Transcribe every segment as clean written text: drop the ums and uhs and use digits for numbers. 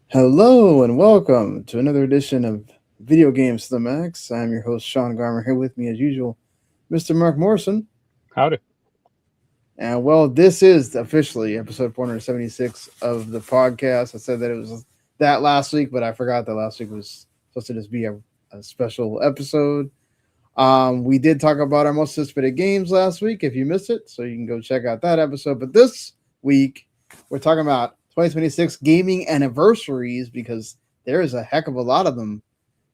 Hello and welcome to another edition of Video Games to the Max. I'm your host Sean Garmer here with me as usual, Mr. Mark Morrison. Howdy. And well, this is officially episode 476 of the podcast. I said that it was that last week, but I forgot that last week was supposed to just be a special episode. We did talk about our most anticipated games last week if you missed it, so you can go check out that episode. But this week, we're talking about 2026 gaming anniversaries because there is a heck of a lot of them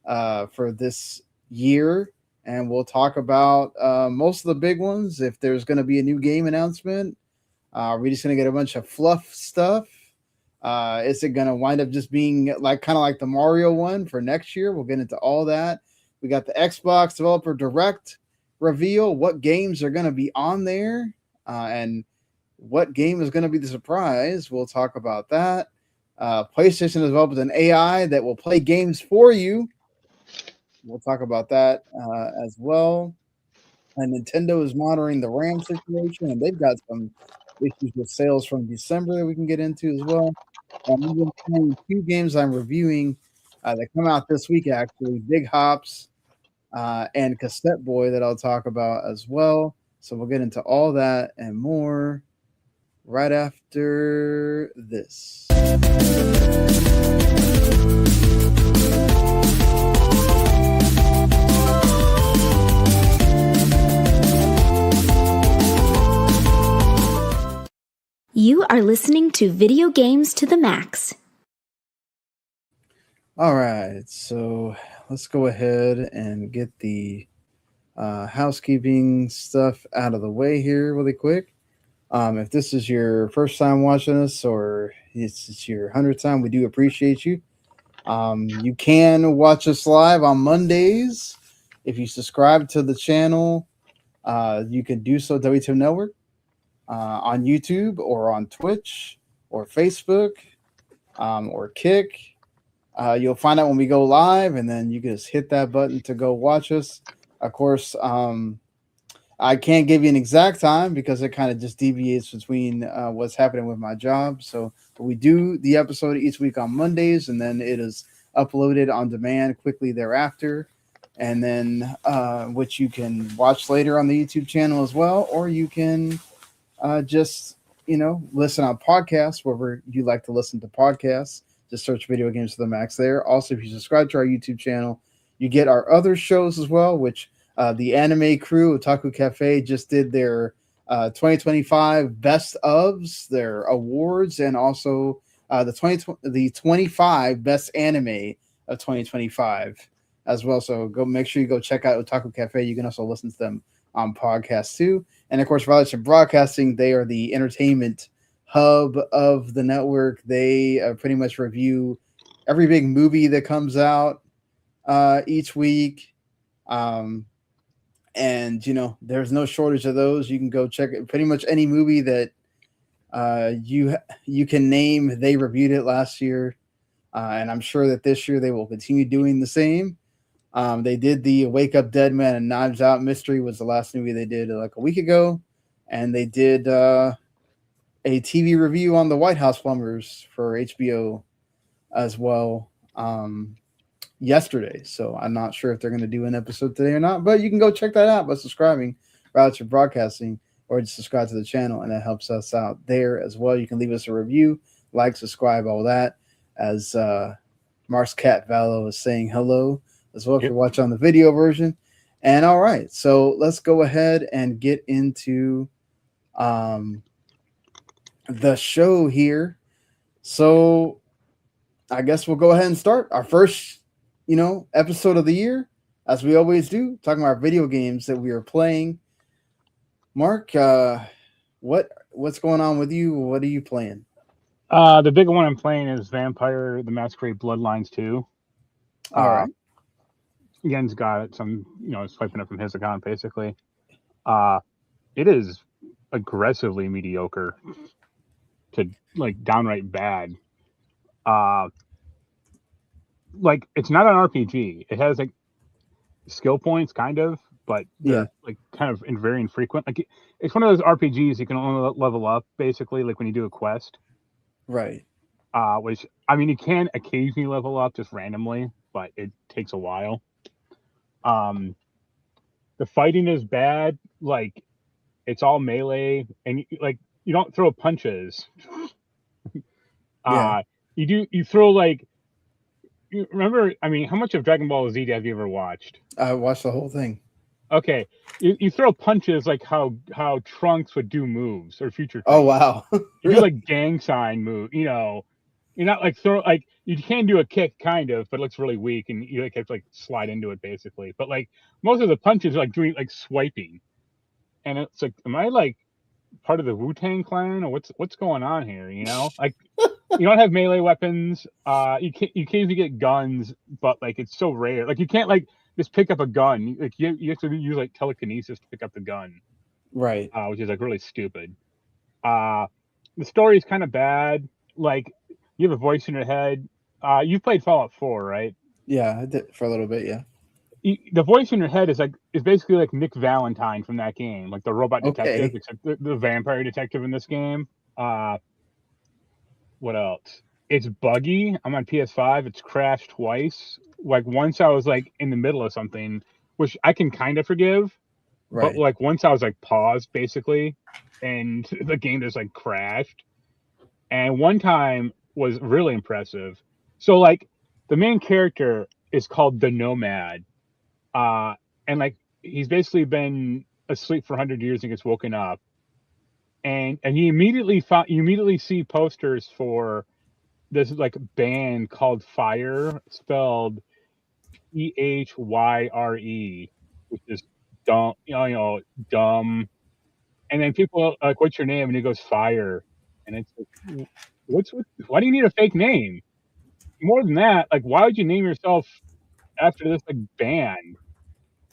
for this year. And we'll talk about most of the big ones. If there's going to be a new game announcement, we're just going to get a bunch of fluff stuff. Is it going to wind up just being like kind of like the Mario one for next year? We'll get into all that. We got the Xbox Developer Direct reveal, what games are going to be on there, and what game is going to be the surprise. We'll talk about that. PlayStation has developed an AI that will play games for you. We'll talk about that as well. And Nintendo is monitoring the RAM situation, and they've got some issues with sales from December that we can get into as well. I'm going to tell you two games I'm reviewing that come out this week, actually. Big Hops and Cassette Boy that I'll talk about as well. So we'll get into all that and more right after this. You are listening to Video Games to the Max. All right, so let's go ahead and get the housekeeping stuff out of the way here really quick. If this is your first time watching us or it's your 100th time, we do appreciate you. You can watch us live on Mondays. If you subscribe to the channel, you can do so WTM Network on YouTube or on Twitch or Facebook or Kick. You'll find out when we go live, and then you can just hit that button to go watch us. Of course, I can't give you an exact time because it kind of just deviates between what's happening with my job. So we do the episode each week on Mondays, and then it is uploaded on demand quickly thereafter. And then which you can watch later on the YouTube channel as well, or you can just, listen on podcasts, wherever you like to listen to podcasts. Just search Video Games to the Max there. Also, if you subscribe to our YouTube channel, you get our other shows as well, which the anime crew, Otaku Cafe, just did their 2025 best ofs, their awards, and also the 25 best anime of 2025 as well. So go make sure you go check out Otaku Cafe. You can also listen to them on podcasts too. And of course, Violation Broadcasting, they are the entertainment hub of the network. They pretty much review every big movie that comes out each week. And there's no shortage of those. You can go check it. Pretty much any movie that you can name, they reviewed it last year, and I'm sure that this year they will continue doing the same. They did the Wake Up Dead Man and Knives Out Mystery was the last movie they did like a week ago, and they did a TV review on the White House Plumbers for HBO as well yesterday. So I'm not sure if they're going to do an episode today or not, but you can go check that out by subscribing to Broadcasting or just subscribe to the channel, and that helps us out there as well. You can leave us a review, like, subscribe, all that. As Mark's cat Valo is saying hello as well if you're watching on the video version. And all right, so let's go ahead and get into the show here. So I guess we'll go ahead and start our first, episode of the year, as we always do, talking about video games that we are playing. Mark, what's going on with you? What are you playing? The big one I'm playing is Vampire the Masquerade Bloodlines 2. All right. Yen's got it, so I'm, swiping it from his account, basically. It is aggressively mediocre to, downright bad. It's not an RPG. It has, skill points, kind of, but they're, kind of very infrequent. It's one of those RPGs you can only level up, basically, when you do a quest. Right. Which I mean, you can occasionally level up just randomly, but it takes a while. Um, the fighting is bad. Like it's all melee, and like you don't throw punches. Yeah. You do. You throw like. You remember? I mean, how much of Dragon Ball Z have you ever watched? I watched the whole thing. Okay, you throw punches like how Trunks would do moves or future Oh Trunks. wow. You do Really? like gang sign move. You know, you're not like throw like you can do a kick kind of, but it looks really weak, and you like have to like slide into it basically. But like most of the punches are like doing like swiping, and it's like, am I like part of the Wu-Tang Clan or what's going on here? You know, like you don't have melee weapons. You can't even get guns, but like it's so rare. Like you can't like just pick up a gun. Like you have to use like telekinesis to pick up the gun, Right. which is like really stupid. Uh, the story is kind of bad. Like you have a voice in your head. You've played Fallout 4, right? Yeah, I did for a little bit. Yeah. The voice in your head is basically like Nick Valentine from that game, like the robot detective, Okay. except the vampire detective in this game. What else? It's buggy. I'm on PS5. It's crashed twice. Like once I was like in the middle of something, which I can kind of forgive, but Right. like once I was like paused basically, and the game just like crashed. And one time was really impressive. So like the main character is called the Nomad, uh, and like he's basically been asleep for 100 years and gets woken up, and you immediately see posters for this like band called Fire, spelled Phyre, which is dumb, dumb. And then people are like, "What's your name?" And he goes, "Fire," and it's like, why do you need a fake name? More than that, like, why would you name yourself after this like band?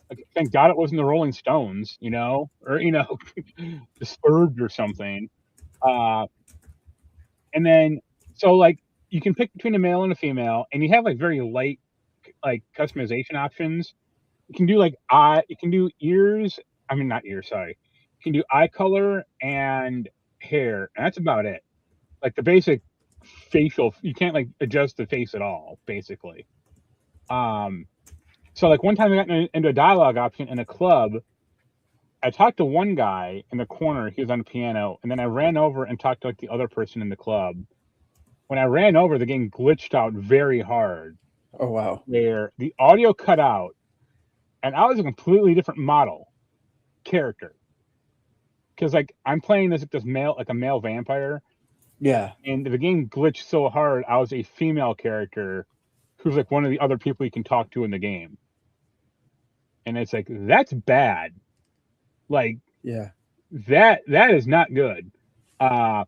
Like, thank God it wasn't the Rolling Stones, or the Spurge or something. Uh, and then so like you can pick between a male and a female, and you have like very light like customization options. You can do ears. I mean, not ears. Sorry. You can do eye color and hair, and that's about it. Like the basic facial, you can't like adjust the face at all, basically. Um, so like one time I got into a dialogue option in a club. I talked to one guy in the corner. He was on the piano, and then I ran over and talked to like the other person in the club. When I ran over, the game glitched out very hard, Oh wow. where the audio cut out, and I was a completely different model character. Because like I'm playing this male, like a male vampire, Yeah. and the game glitched so hard I was a female character who's like one of the other people you can talk to in the game, and it's like that's bad. Like Yeah. that is not good. uh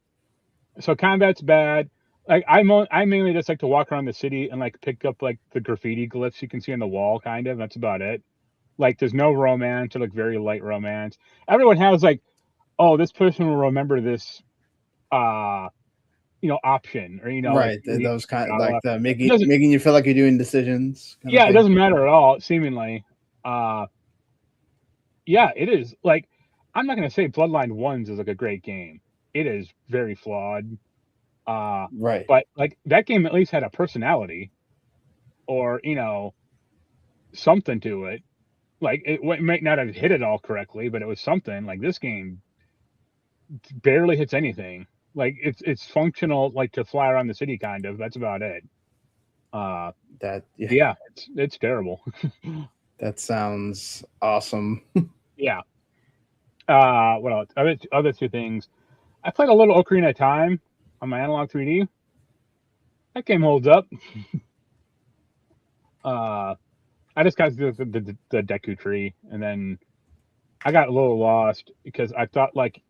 so combat's bad. Like I mainly just like to walk around the city and like pick up like the graffiti glyphs you can see on the wall, kind of. That's about it. Like there's no romance, or like very light romance. Everyone has like, oh, this person will remember this uh option, or like Right. Those kind of like the it doesn't. making you feel like you're doing decisions kind of Yeah, it thing. doesn't matter at all seemingly. uh yeah, it is like, I'm not gonna say Bloodline Ones is like a great game. It is very flawed. uh Right. but like that game at least had a personality, or something to it. Like it might not have hit it all correctly, but it was something. Like this game barely hits anything. Like it's functional, like to fly around the city, kind of. That's about it. uh That yeah. yeah, it's terrible. That sounds awesome. Yeah. What else? Other two things. I played a little Ocarina of Time on my analog 3D. That game holds up. uh I just got to the Deku Tree, and then I got a little lost because I thought like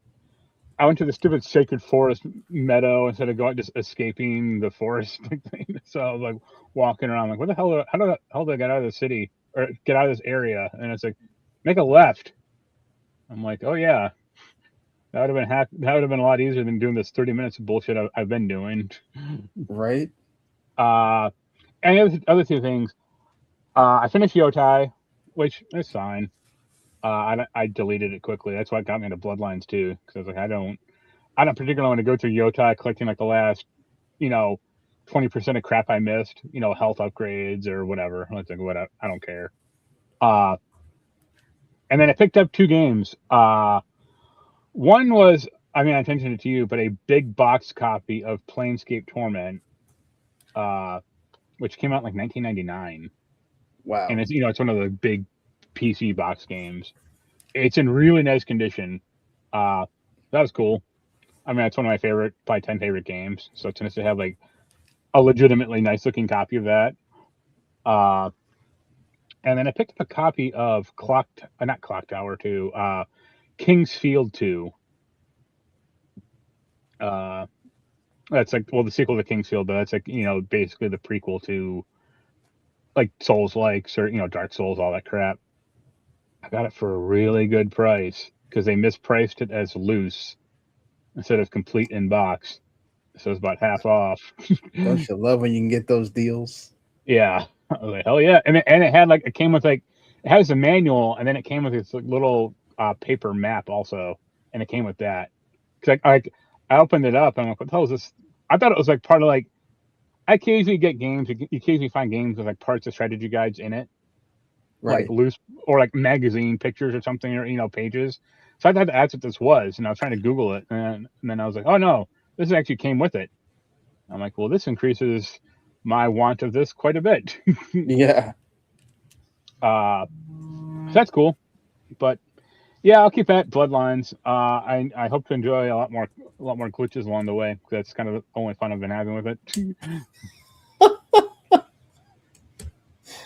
I went to the stupid Sacred Forest meadow instead of going just escaping the forest thing. So I was like walking around like, what the hell? How do I get out of the city or get out of this area? And it's like, make a left. I'm like, oh yeah, that would have been that would have been a lot easier than doing this 30 minutes of bullshit I've been doing. Right. Uh, and the other two things, I finished Yotei, which is fine. I deleted it quickly. That's why it got me into Bloodlines too, because I was like, I don't particularly want to go through Yotei collecting like the last, 20% of crap I missed, health upgrades or whatever. I was like, whatever, I don't care. And then I picked up 2 games. One was, I mentioned it to you, but a big box copy of Planescape Torment, which came out in like 1999. Wow. And it's, it's one of the big PC box games. It's in really nice condition. That was cool. It's one of my favorite, probably 10 favorite games. So it's nice to have like a legitimately nice looking copy of that. And then I picked up a copy of not Clock Tower 2, King's Field 2. That's like, well, the sequel to King's Field, but that's like, basically the prequel to like Souls-likes or, Dark Souls, all that crap. I got it for a really good price because they mispriced it as loose instead of complete in box. So it's about half off. Don't you love when you can get those deals? Yeah. I was like, hell yeah. And it had like, it came with like, it has a manual and then it came with this little paper map also. And it came with that. Cause I opened it up and I'm like, what the hell is this? I thought it was like part of like, I occasionally get games, you occasionally find games with like parts of strategy guides in it. Right. Like loose or like magazine pictures or something, or, pages. So I thought that's what this was. And I was trying to Google it. And then I was like, oh no, this actually came with it. I'm like, well, this increases my want of this quite a bit. Yeah. So that's cool. But yeah, I'll keep that Bloodlines. I hope to enjoy a lot more glitches along the way. That's kind of the only fun I've been having with it.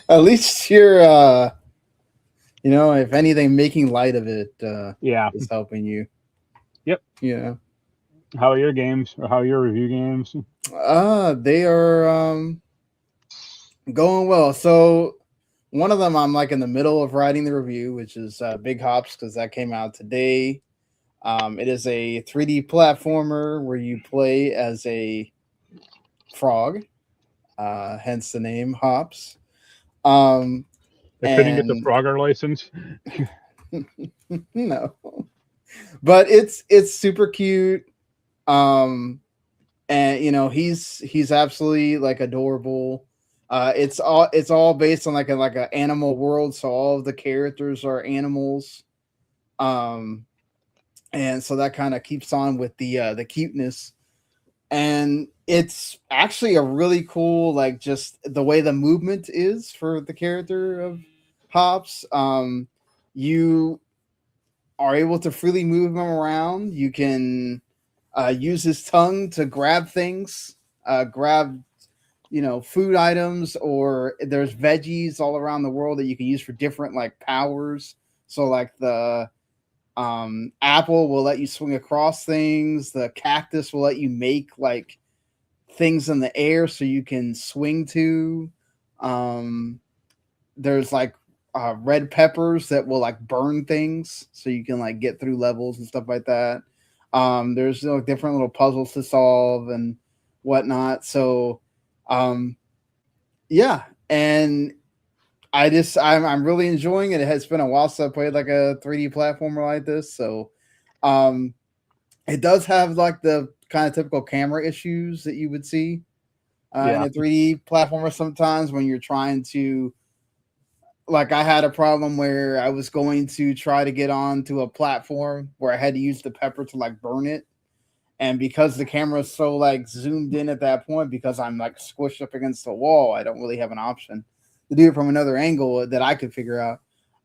At least you're, if anything, making light of it. Yeah, is helping you. Yep. Yeah. How are your games, or how are your review games? They are going well. So one of them I'm like in the middle of writing the review, which is Big Hops, because that came out today. It is a 3D platformer where you play as a frog, hence the name Hops. They couldn't get the Frogger license. No, but it's super cute. And he's absolutely like adorable. It's all based on like a animal world, so all of the characters are animals. And so that kind of keeps on with the cuteness. And it's actually a really cool, like, just the way the movement is for the character of Hops. You are able to freely move him around. You can use his tongue to grab things, grab food items, or there's veggies all around the world that you can use for different like powers. So like the apple will let you swing across things. The cactus will let you make like things in the air so you can swing to. There's like red peppers that will like burn things so you can like get through levels and stuff like that. There's different little puzzles to solve and whatnot. So yeah, and I'm really enjoying it. It has been a while since I played like a 3D platformer like this. So it does have like the kind of typical camera issues that you would see in a 3D platformer sometimes when you're trying to, like, I had a problem where I was going to try to get onto a platform where I had to use the pepper to like burn it. And because the camera is so like zoomed in at that point, because I'm like squished up against the wall, I don't really have an option to do it from another angle that I could figure out.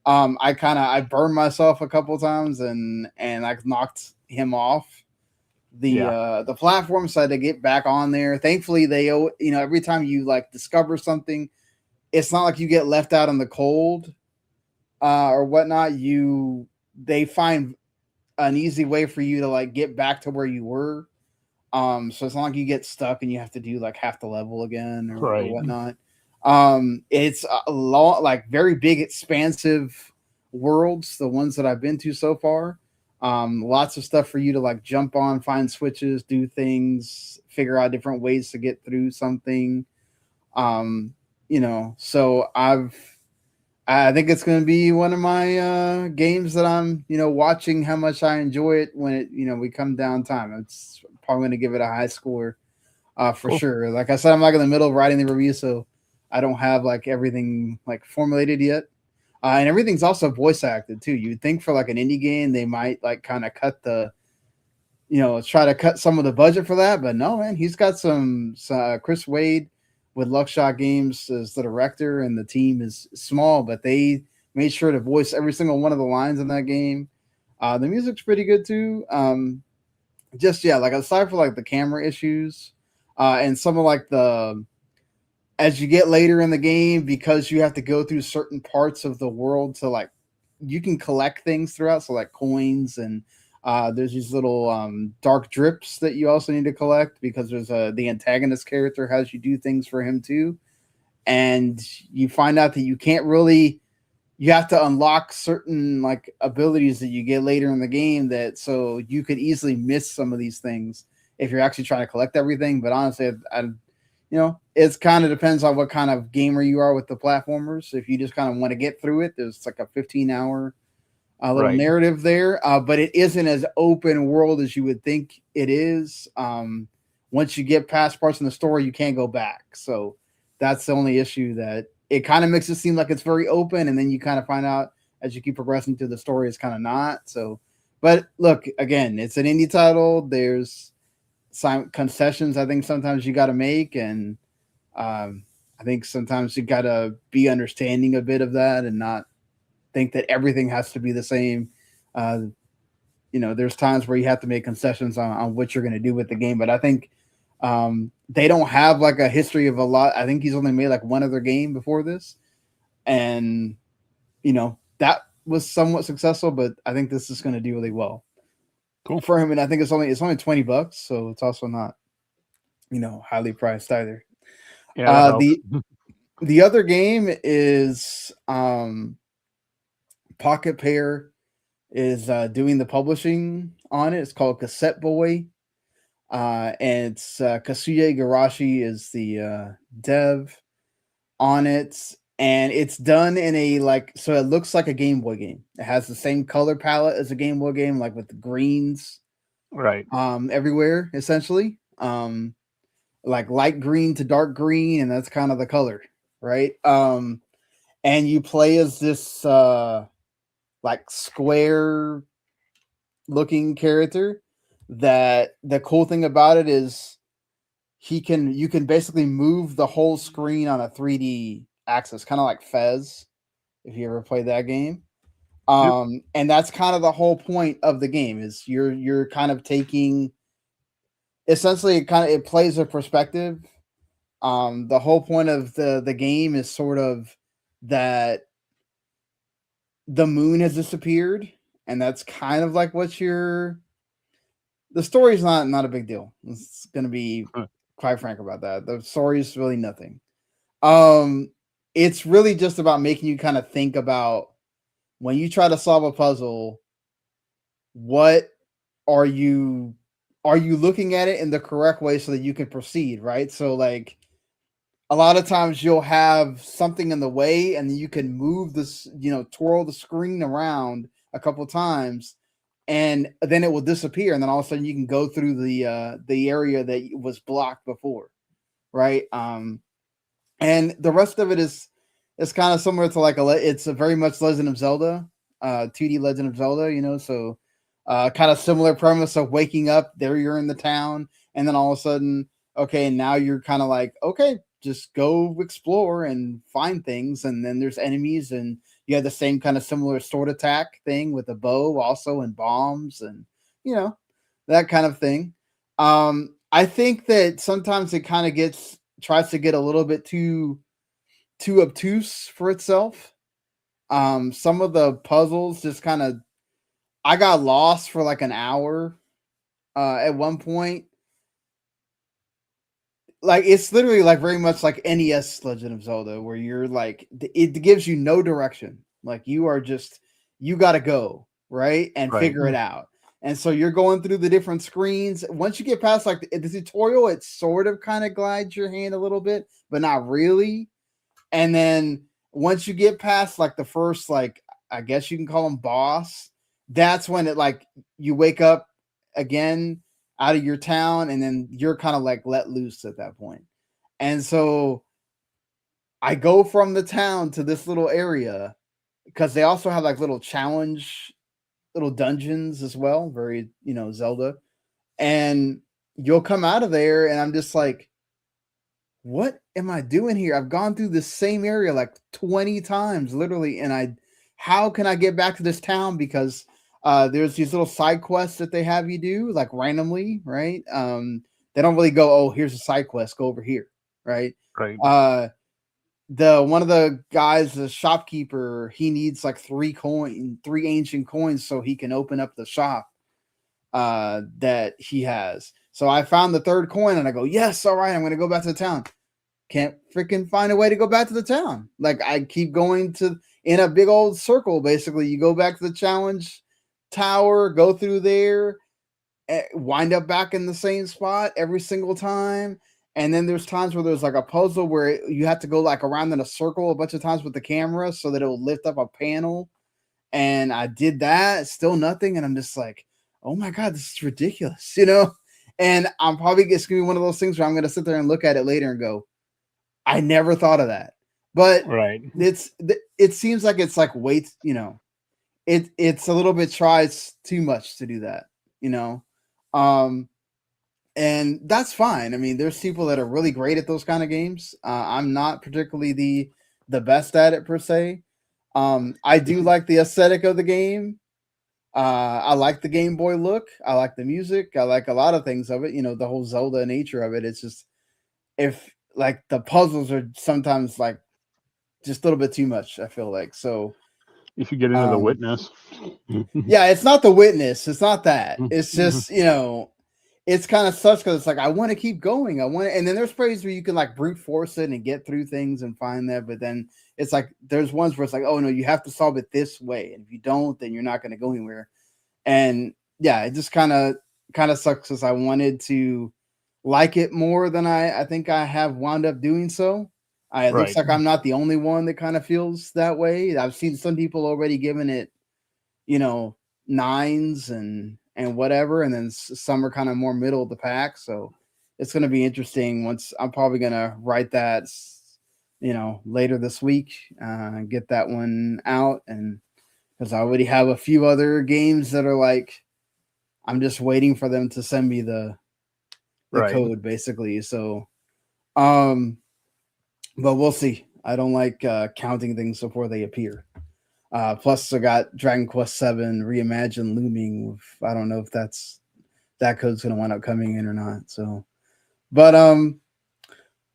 I burned myself a couple times and like knocked him off the platform, so I had to get back on there. Thankfully, they every time you like discover something, it's not like you get left out in the cold or whatnot. They find an easy way for you to like get back to where you were. So it's not like you get stuck and you have to do like half the level again or whatnot. It's a lot, like very big, expansive worlds, the ones that I've been to so far. Lots of stuff for you to like jump on, find switches, do things, figure out different ways to get through something. So I think it's going to be one of my games that I'm, watching how much I enjoy it when it, we come down time. It's probably going to give it a high score. For sure. Like I said, I'm like in the middle of writing the review, so I don't have like everything like formulated yet. And everything's also voice acted too. You'd think for like an indie game, they might like kind of cut the, try to cut some of the budget for that. But no, man, he's got some Chris Wade with Luckshot Games as the director, and the team is small, but they made sure to voice every single one of the lines in that game. The music's pretty good too. Just yeah, like aside from like the camera issues, and some of like the as you get later in the game, because you have to go through certain parts of the world to like you can collect things throughout, so like coins and there's these little dark drips that you also need to collect because there's the antagonist character has you do things for him too, and you find out that you can't really you have to unlock certain like abilities that you get later in the game that so you could easily miss some of these things if you're actually trying to collect everything. But honestly, it's kind of depends on what kind of gamer you are with the platformers. If you just kind of want to get through it, there's like a 15-hour little narrative there, but it isn't as open world as you would think it is. Once you get past parts in the story, you can't go back. So that's the only issue, that it kind of makes it seem like it's very open, and then you kind of find out as you keep progressing through the story, it's kind of not. So, but look, again, it's an indie title. There's some concessions I think sometimes you got to make, and I think sometimes you got to be understanding a bit of that and not think that everything has to be the same. There's times where you have to make concessions on what you're going to do with the game, but I think they don't have like a history of a lot. I think he's only made like one other game before this, and that was somewhat successful, but I think this is going to do really well for him. And I think it's only $20, so it's also not highly priced either. Yeah, the other game is Pocket Pair is doing the publishing on it. It's called Cassette Boy. And it's Kazuya Igarashi is the dev on it, and it's done in a so it looks like a Game Boy game. It has the same color palette as a Game Boy game, like with the greens everywhere, essentially. Like light green to dark green, and that's kind of the color, right? And you play as this like square looking character. That the cool thing about it is you can basically move the whole screen on a 3D axis, kind of like Fez, if you ever played that game. And that's kind of the whole point of the game is you're kind of taking essentially it plays a perspective. The whole point of the game is sort of that the moon has disappeared, and that's kind of like what the story's not a big deal. It's going to be quite frank about that. The story is really nothing. It's really just about making you kind of think about when you try to solve a puzzle, what are you looking at it in the correct way so that you can proceed, right? So like a lot of times you'll have something in the way, and you can move this, twirl the screen around a couple times, and then it will disappear, and then all of a sudden you can go through the area that was blocked before, right? And the rest of it is kind of similar to it's a very much Legend of Zelda, 2D Legend of Zelda, so kind of similar premise of waking up, there you're in the town, and then all of a sudden, okay, now you're kind of like, okay, just go explore and find things, and then there's enemies, and you have the same kind of similar sword attack thing with a bow also, and bombs, and that kind of thing. I think that sometimes it kind of tries to get a little bit too obtuse for itself. Some of the puzzles just kind of, I got lost for like an hour at one point. Like it's literally like very much like NES Legend of Zelda, where you're like, it gives you no direction. Like you got to go right and figure it out. And so you're going through the different screens. Once you get past like the tutorial, it sort of kind of glides your hand a little bit, but not really. And then once you get past like the first, like, I guess you can call him boss, that's when it like you wake up again out of your town, and then you're kind of like let loose at that point. And so I go from the town to this little area because they also have like little challenge, little dungeons as well, very, Zelda. And you'll come out of there, and I'm just like, what am I doing here? I've gone through the same area like 20 times, literally, and how can I get back to this town? Because there's these little side quests that they have you do like randomly, right? They don't really go, oh, here's a side quest, go over here, right? Right. The one of the guys, the shopkeeper, he needs like three ancient coins so he can open up the shop that he has. So I found the third coin and I go, yes, all right, I'm gonna go back to the town. Can't freaking find a way to go back to the town. Like I keep going in a big old circle. Basically, you go back to the challenge tower, go through there, wind up back in the same spot every single time. And then there's times where there's like a puzzle where you have to go like around in a circle a bunch of times with the camera so that it will lift up a panel. And I did that, still nothing. And I'm just like, oh my God, this is ridiculous, And I'm probably it's gonna be one of those things where I'm gonna sit there and look at it later and go, I never thought of that. But right. It seems like it's like wait, it's a little bit tries too much to do that, and that's fine. I mean, there's people that are really great at those kind of games. I'm not particularly the best at it per se. I do like the aesthetic of the game. I like the Game Boy look. I like the music. I like a lot of things of it. The whole Zelda nature of it. It's just if like the puzzles are sometimes like just a little bit too much. I feel like so. You should get into The Witness. Yeah, it's not The Witness. It's not that. It's just it's kind of sucks because it's like I want to keep going. And then there's places where you can like brute force it and get through things and find that, but then it's like there's ones where it's like, oh no, you have to solve it this way, and if you don't, then you're not going to go anywhere. And yeah, it just kind of sucks because I wanted to like it more than I think I have wound up doing so. It looks like I'm not the only one that kind of feels that way. I've seen some people already giving it, 9s and whatever, and then some are kind of more middle of the pack. So it's going to be interesting. Once I'm probably going to write that, later this week, get that one out, and because I already have a few other games that are like, I'm just waiting for them to send me the code, basically. So, but we'll see. I don't like counting things before they appear. Plus, I got Dragon Quest VII Reimagined looming. I don't know if that code's going to wind up coming in or not. So, but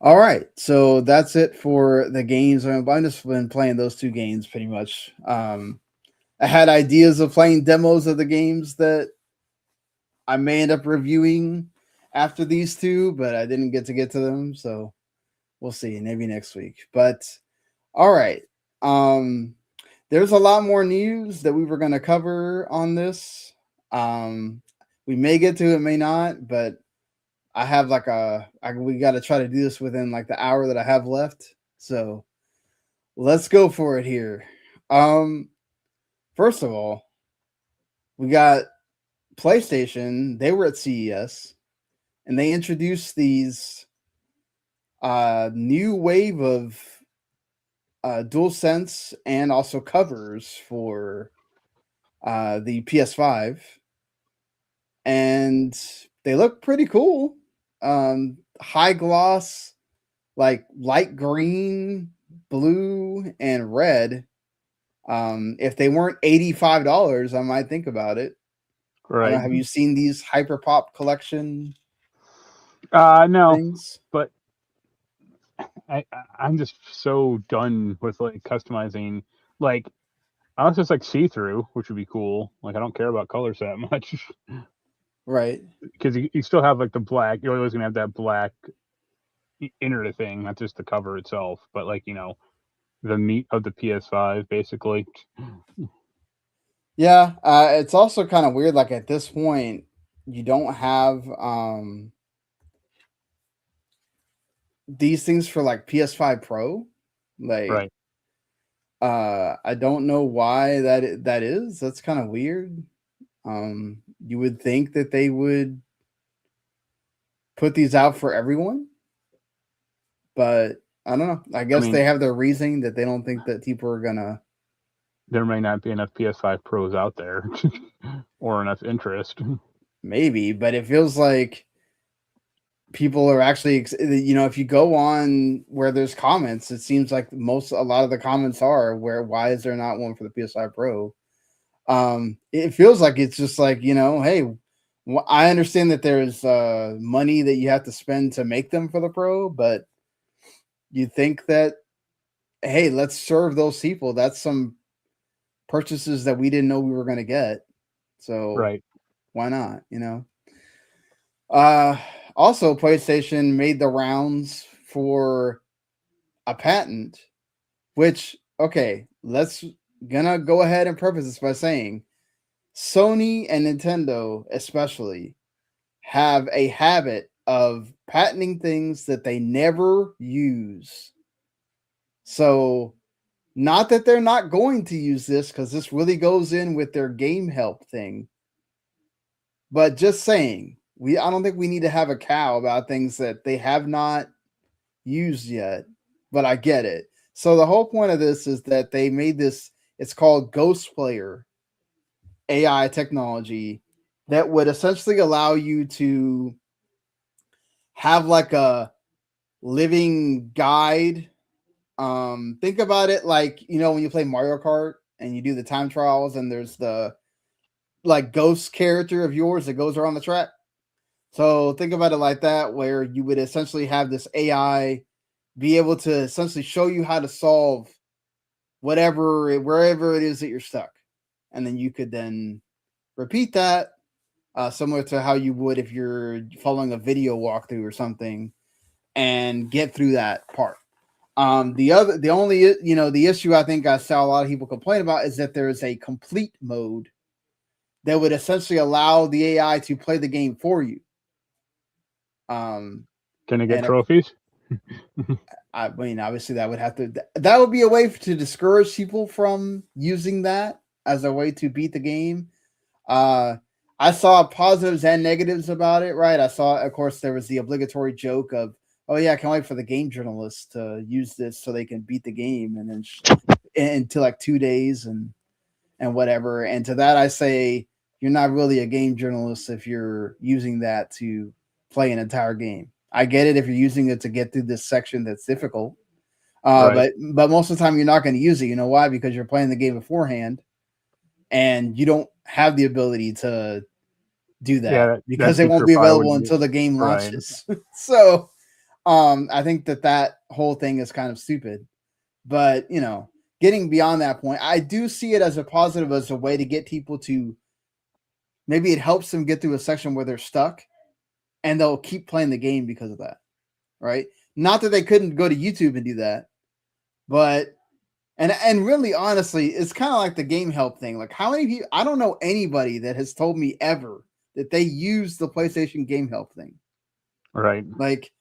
all right. So that's it for the games. I've just been playing those two games pretty much. I had ideas of playing demos of the games that I may end up reviewing after these two, but I didn't get to them. So we'll see. Maybe next week. But all right. There's a lot more news that we were going to cover on this. We may get to it, may not, but I have like we got to try to do this within like the hour that I have left. So let's go for it here. First of all, we got PlayStation. They were at CES and they introduced these new wave of DualSense and also covers for the PS5, and they look pretty cool. High gloss, like light green, blue, and red. If they weren't $85, I might think about it. Right. Have you seen these Hyper Pop collection? No, things? But I'm just so done with like customizing. Like, I was just like see through, which would be cool. Like, I don't care about colors that much. Right. Because you still have like the black. You're always gonna have that black inner thing, not just the cover itself, but like the meat of the PS5, basically. Yeah, it's also kind of weird. Like at this point, you don't have these things for like PS5 Pro. Like, Right. I don't know why that is. That's kind of weird. You would think that they would put these out for everyone. But I don't know. I guess they have their reasoning that they don't think that people are gonna. There may not be enough PS5 Pros out there, or enough interest. Maybe, but it feels like people are actually, if you go on where there's comments, it seems like a lot of the comments are why is there not one for the PS5 Pro? It feels like it's just like, hey, I understand that there's money that you have to spend to make them for the Pro, but you think that, hey, let's serve those people. That's some purchases that we didn't know we were going to get. So right. Why not, Also, PlayStation made the rounds for a patent, which, okay, gonna go ahead and preface this by saying Sony and Nintendo especially have a habit of patenting things that they never use. So, not that they're not going to use this, because this really goes in with their game help thing. But just saying, I don't think we need to have a cow about things that they have not used yet, but I get it. So the whole point of this is that they made this, it's called Ghost Player AI technology that would essentially allow you to have like a living guide. Think about it like, when you play Mario Kart and you do the time trials and there's the like ghost character of yours that goes around the track. So think about it like that, where you would essentially have this AI be able to essentially show you how to solve wherever it is that you're stuck. And then you could then repeat that, similar to how you would if you're following a video walkthrough or something, and get through that part. The issue I think I saw a lot of people complain about is that there is a complete mode that would essentially allow the AI to play the game for you. Can it get trophies? I mean, obviously that would be a way to discourage people from using that as a way to beat the game. I saw positives and negatives about it, right? I saw, of course, there was the obligatory joke of, oh yeah, I can't wait for the game journalists to use this so they can beat the game, and then into like 2 days and whatever. And to that I say, you're not really a game journalist if you're using that to play an entire game. I get it if you're using it to get through this section that's difficult. Right. But most of the time you're not going to use it. You know why? Because you're playing the game beforehand and you don't have the ability to do that, because it won't be available until the game launches. Right. So I think that whole thing is kind of stupid. But, getting beyond that point, I do see it as a positive, as a way to get people to, maybe it helps them get through a section where they're stuck and they'll keep playing the game because of that. Right. Not that they couldn't go to YouTube and do that, but, and really, honestly, it's kind of like the game help thing. Like, how many people, I don't know anybody that has told me ever that they use the PlayStation game help thing. Right. Like,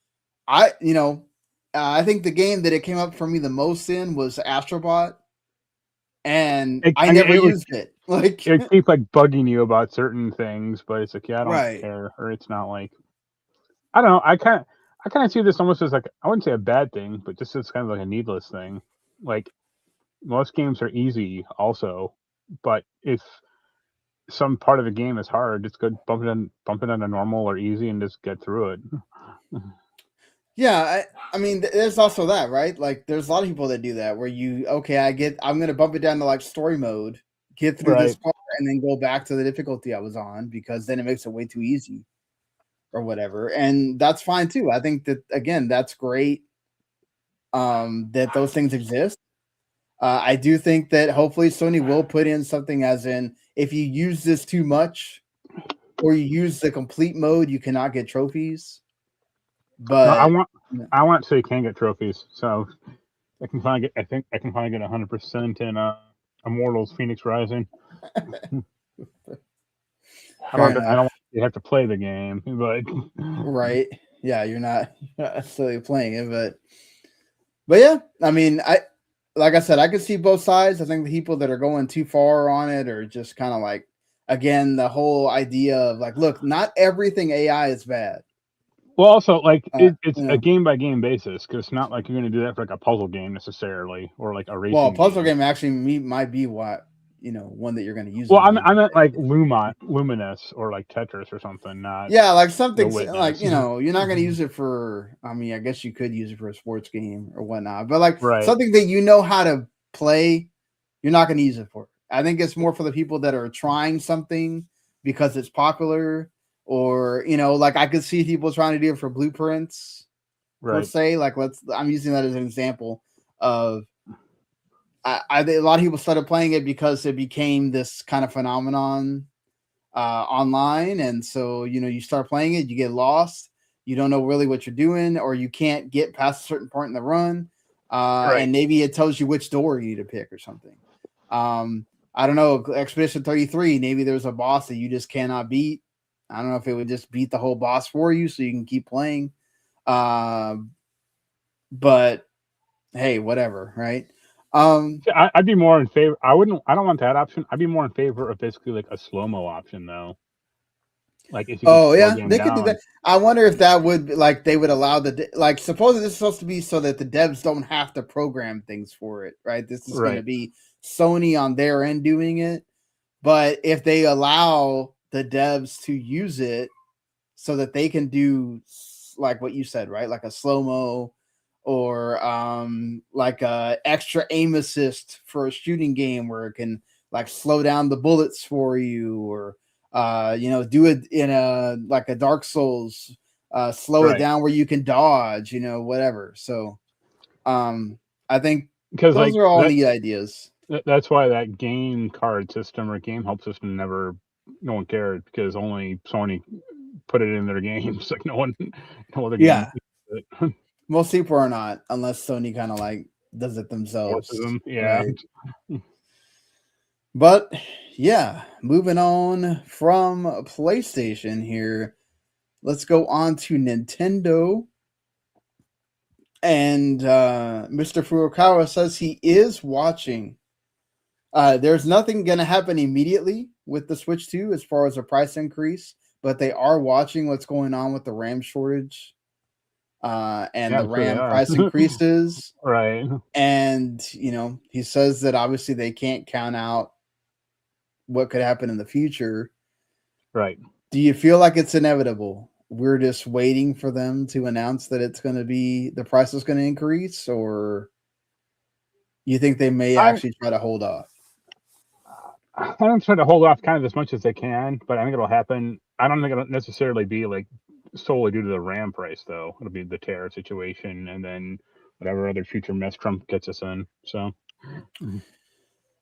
I think the game that it came up for me the most in was Astrobot, and I never used it. Like, it keeps like bugging you about certain things, but it's like, yeah, I don't care, or it's not like, I don't know. I kind of see this almost as like, I wouldn't say a bad thing, but just as kind of like a needless thing. Like, most games are easy also, but if some part of the game is hard, just go bump it on a normal or easy and just get through it. Yeah, I mean, there's also that, right? Like, there's a lot of people that do that, where I'm going to bump it down to like story mode, get through this part, and then go back to the difficulty I was on, because then it makes it way too easy or whatever. And that's fine too. I think that, again, that's great that those things exist. I do think that hopefully Sony will put in something, as in, if you use this too much or you use the complete mode, you cannot get trophies. But no, I want so you can get trophies. So I can finally get 100% in Immortals Phoenix Rising. I don't you have to play the game, but right. Yeah, you're not necessarily playing it, but yeah, I mean, like I said, I can see both sides. I think the people that are going too far on it are just kind of like, again, the whole idea of like, look, not everything AI is bad. Well, also, like, it's You a know, game by game basis because it's not like you're going to do that for like a puzzle game necessarily or like a well, a racing puzzle game. game actually might be what one that you're going to use Well, it in. I meant like Luminous or like Tetris or something, not Yeah, like The something like Witness. you're not going to use it for. I mean, I guess you could use it for a sports game or whatnot, but like Right, something that you know how to play, you're not going to use it for. I think it's more for the people that are trying something because it's popular, or like I could see people trying to do it for blueprints per right, se. Like I'm using that as an example of a lot of people started playing it because it became this kind of phenomenon online, and so you start playing it, you get lost, you don't know really what you're doing, or you can't get past a certain point in the run, right. and maybe it tells you which door you need to pick or something. I don't know, Expedition 33, maybe there's a boss that you just cannot beat. I don't know if it would just beat the whole boss for you so you can keep playing, but hey, whatever, right? See, I'd be more in favor. I wouldn't. I don't want that option. I'd be more in favor of basically like a slow mo option though. Like if you could Oh slow a yeah, game they could do that. down. I wonder if that would like they would allow like supposedly this is supposed to be so that the devs don't have to program things for it, right? This is going to Right, be Sony on their end doing it, but if they allow the devs to use it so that they can do like what you said, right? Like a slow mo or like a extra aim assist for a shooting game where it can like slow down the bullets for you, or do it in a like a Dark Souls, slow it right. down where you can dodge, whatever. So I think Because those like are all neat ideas. that's why that game card system or game help system never. No one cared because only Sony put it in their games. Like no other game Yeah, it most people are not, unless Sony kind of like does it forces themselves, them. Yeah, right? But yeah, moving on from PlayStation here, let's go on to Nintendo. And Mr. Furukawa says he is watching. There's nothing going to happen immediately with the Switch 2 as far as a price increase, but they are watching what's going on with the RAM shortage and yeah, the I'm sure they RAM are. price increases. Right, And, he says that obviously they can't count out what could happen in the future. right. Do you feel like it's inevitable? We're just waiting for them to announce that it's going to be the price is going to increase, or you think they may I actually try to hold off? I'm trying to hold off kind of as much as they can, but I think it'll happen. I don't think it'll necessarily be like solely due to the RAM price, though. It'll be the tariff situation, and then whatever other future mess Trump gets us in. So,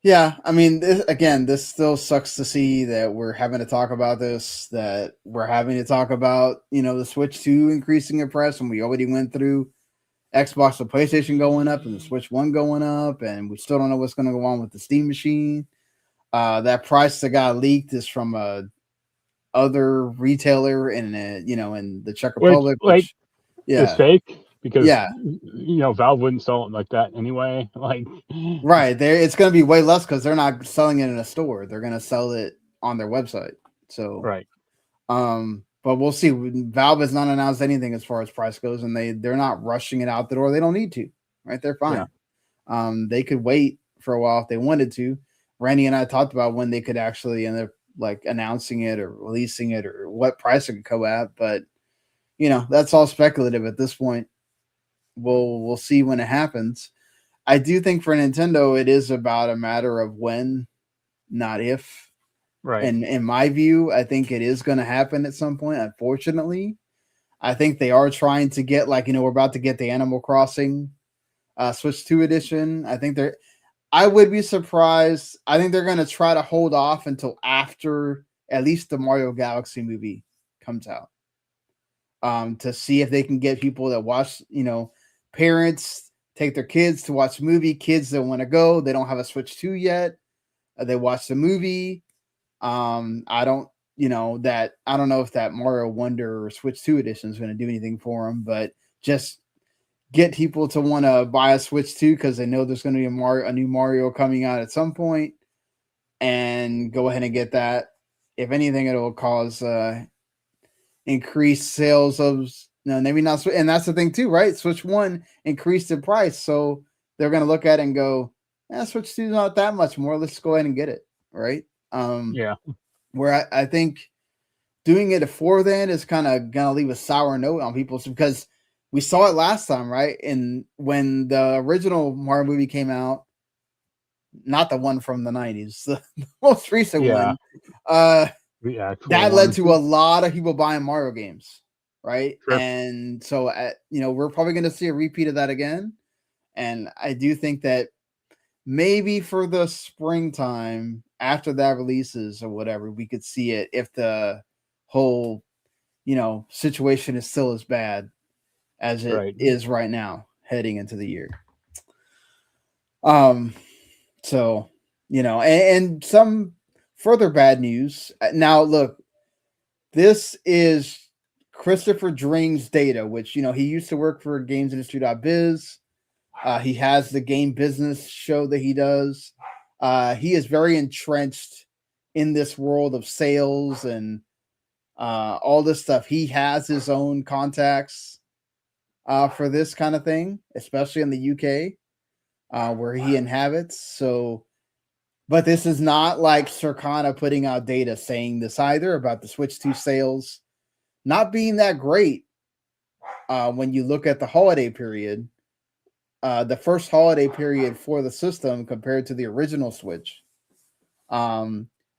Yeah, I mean, this still sucks to see that we're having to talk about this, that we're having to talk about, the Switch 2 increasing in price, and we already went through Xbox and PlayStation going up and the Switch 1 going up, and we still don't know what's going to go on with the Steam machine. That price that got leaked is from a other retailer in the Czech which Republic, like which is yeah, fake because yeah, Valve wouldn't sell it like that anyway. Like, right. There it's gonna be way less because they're not selling it in a store. They're gonna sell it on their website. So right, but we'll see. Valve has not announced anything as far as price goes, and they're not rushing it out the door. They don't need to, right? They're yeah, fine. They could wait for a while if they wanted to. Randy and I talked about when they could actually end up like announcing it or releasing it or what price it could go at, but that's all speculative at this point. We'll see when it happens. I do think for Nintendo it is about a matter of when, not if. right. And in my view, I think it is going to happen at some point. Unfortunately, I think they are trying to get we're about to get the Animal Crossing Switch 2 edition. I would be surprised. I think they're going to try to hold off until after at least the Mario Galaxy movie comes out, to see if they can get people that watch, parents take their kids to watch the movie, kids that want to go, they don't have a Switch 2 yet. They watch the movie. I don't, I don't know if that Mario Wonder or Switch 2 edition is going to do anything for them, but just get people to want to buy a Switch 2 because they know there's going to be a new Mario coming out at some point, and go ahead and get that. If anything, it'll cause increased sales of No, maybe not. And that's the thing too, right? Switch 1 increased in price, so they're going to look at it and go, Switch 2 is not that much more. Let's go ahead and get it, right? Yeah. Where I think doing it before then is kind of going to leave a sour note on people because we saw it last time, right? And when the original Mario movie came out, not the one from the 90s, the most recent one, that led to a lot of people buying Mario games, right? Sure. And so, we're probably going to see a repeat of that again. And I do think that maybe for the springtime after that releases or whatever, we could see it if the whole, situation is still as bad as it is right now heading into the year. So, and some further bad news. Now, look, this is Christopher Dring's data, which, he used to work for gamesindustry.biz. He has the game business show that he does. He is very entrenched in this world of sales and all this stuff. He has his own contacts for this kind of thing, especially in the UK, where he inhabits. So, but this is not like Circana putting out data saying this either about the Switch 2 sales not being that great when you look at the holiday period. The first holiday period for the system compared to the original Switch. At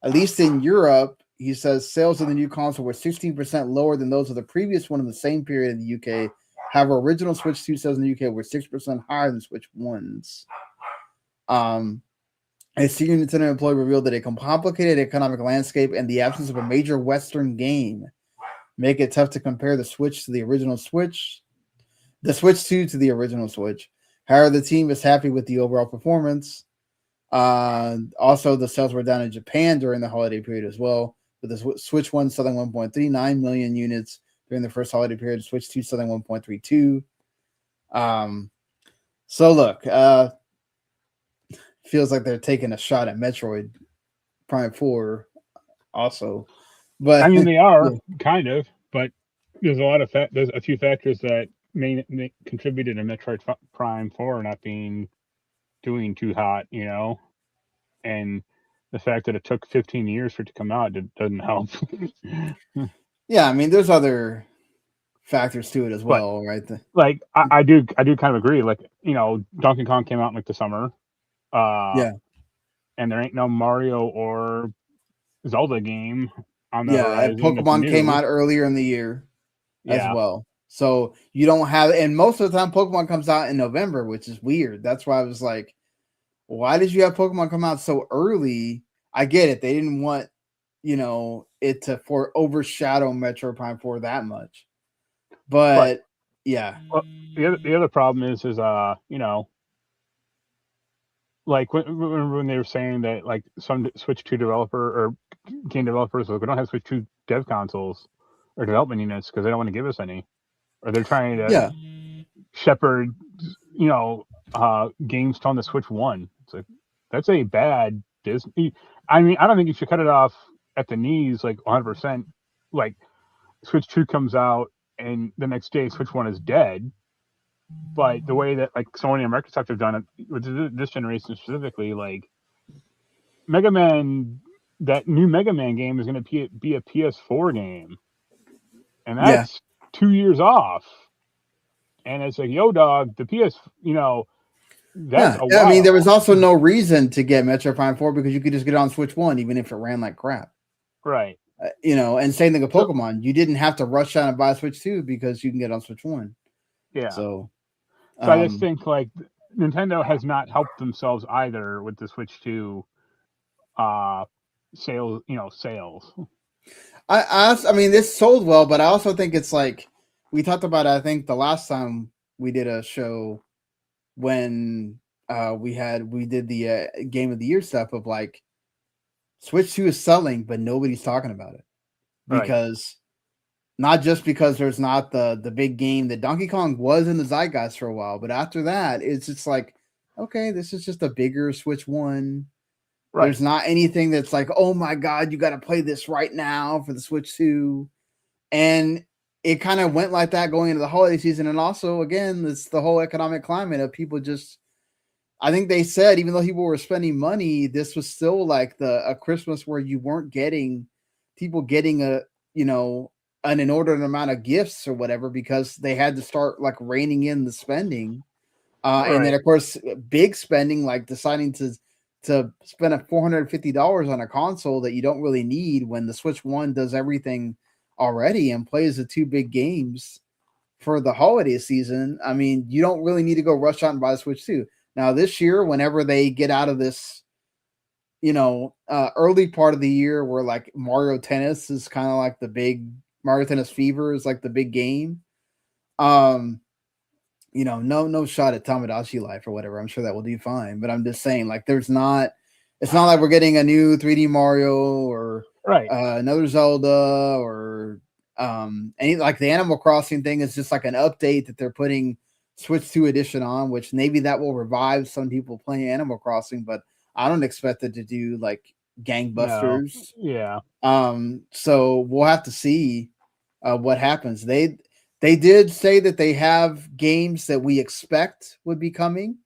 least in Europe, he says sales of the new console were 16% lower than those of the previous one in the same period in the UK. However, original Switch 2 sales in the UK were 6% higher than Switch 1's. A senior Nintendo employee revealed that a complicated economic landscape and the absence of a major Western game make it tough to compare the Switch to the original Switch, the Switch 2 to the original Switch. However, the team is happy with the overall performance. Also, the sales were down in Japan during the holiday period as well, with the Switch 1 selling 1.39 million units during the first holiday period, Switch 2 selling 1.32. So look, feels like they're taking a shot at Metroid Prime 4 also. But I mean, they are kind of, but there's a few factors that may contributed to Metroid Prime 4 not doing too hot, and the fact that it took 15 years for it to come out doesn't help. Yeah, I mean, there's other factors to it as well, right? Like I do kind of agree. Like, Donkey Kong came out in like the summer. And there ain't no Mario or Zelda game on the horizon. Pokemon came out earlier in the year as well. So you don't have, and most of the time Pokemon comes out in November, which is weird. That's why I was like, why did you have Pokemon come out so early? I get it. They didn't want, it to overshadow Metroid Prime 4 that much. But yeah. Well, the other problem is like when they were saying that like some Switch 2 developer or game developers, like, we don't have Switch 2 dev consoles or development units because they don't want to give us any, or they're trying to shepherd, games on the Switch 1. It's like, that's a bad business. I mean, I don't think you should cut it off at the knees, like 100%. Like, Switch 2 comes out and the next day Switch 1 is dead. But the way that like Sony and Microsoft have done it with this generation specifically, like Mega Man, that new Mega Man game is going to be a PS4 game, and that's 2 years off. And it's like, yo, dog, the PS, that's a while. I mean, there was also no reason to get Metroid Prime 4 because you could just get it on Switch 1, even if it ran like crap. Right. And same thing with Pokemon. You didn't have to rush out and buy Switch 2 because you can get it on Switch 1. Yeah. So I just think like Nintendo has not helped themselves either with the Switch 2 sales. I mean, this sold well, but I also think it's like we talked about. I think the last time we did a show when we did the Game of the Year stuff of like Switch 2 is selling, but nobody's talking about it because. Not just because there's not the big game that Donkey Kong was in the zeitgeist for a while, but after that, it's just like, okay, this is just a bigger Switch 1. Right. There's not anything that's like, oh my God, you got to play this right now for the Switch 2. And it kind of went like that going into the holiday season, and also again, it's the whole economic climate of people just. I think they said even though people were spending money, this was still like a Christmas where you weren't getting people getting an inordinate amount of gifts or whatever because they had to start like reining in the spending. And then, Right. of course, big spending, like deciding to spend $450 on a console that you don't really need when the Switch One does everything already and plays the two big games for the holiday season. I mean, you don't really need to go rush out and buy the Switch 2. Now, this year, whenever they get out of this, early part of the year where like Mario Tennis is kind of like the big Mario Tennis Fever is like the big game. No shot at Tamagotchi Life or whatever. I'm sure that will do fine. But I'm just saying, like, it's not like we're getting a new 3D Mario or Right. another Zelda or any like the Animal Crossing thing is just like an update that they're putting Switch 2 edition on, which maybe that will revive some people playing Animal Crossing, but I don't expect it to do like No. gangbusters. Yeah. So we'll have to see what happens. They did say that they have games that we expect would be coming.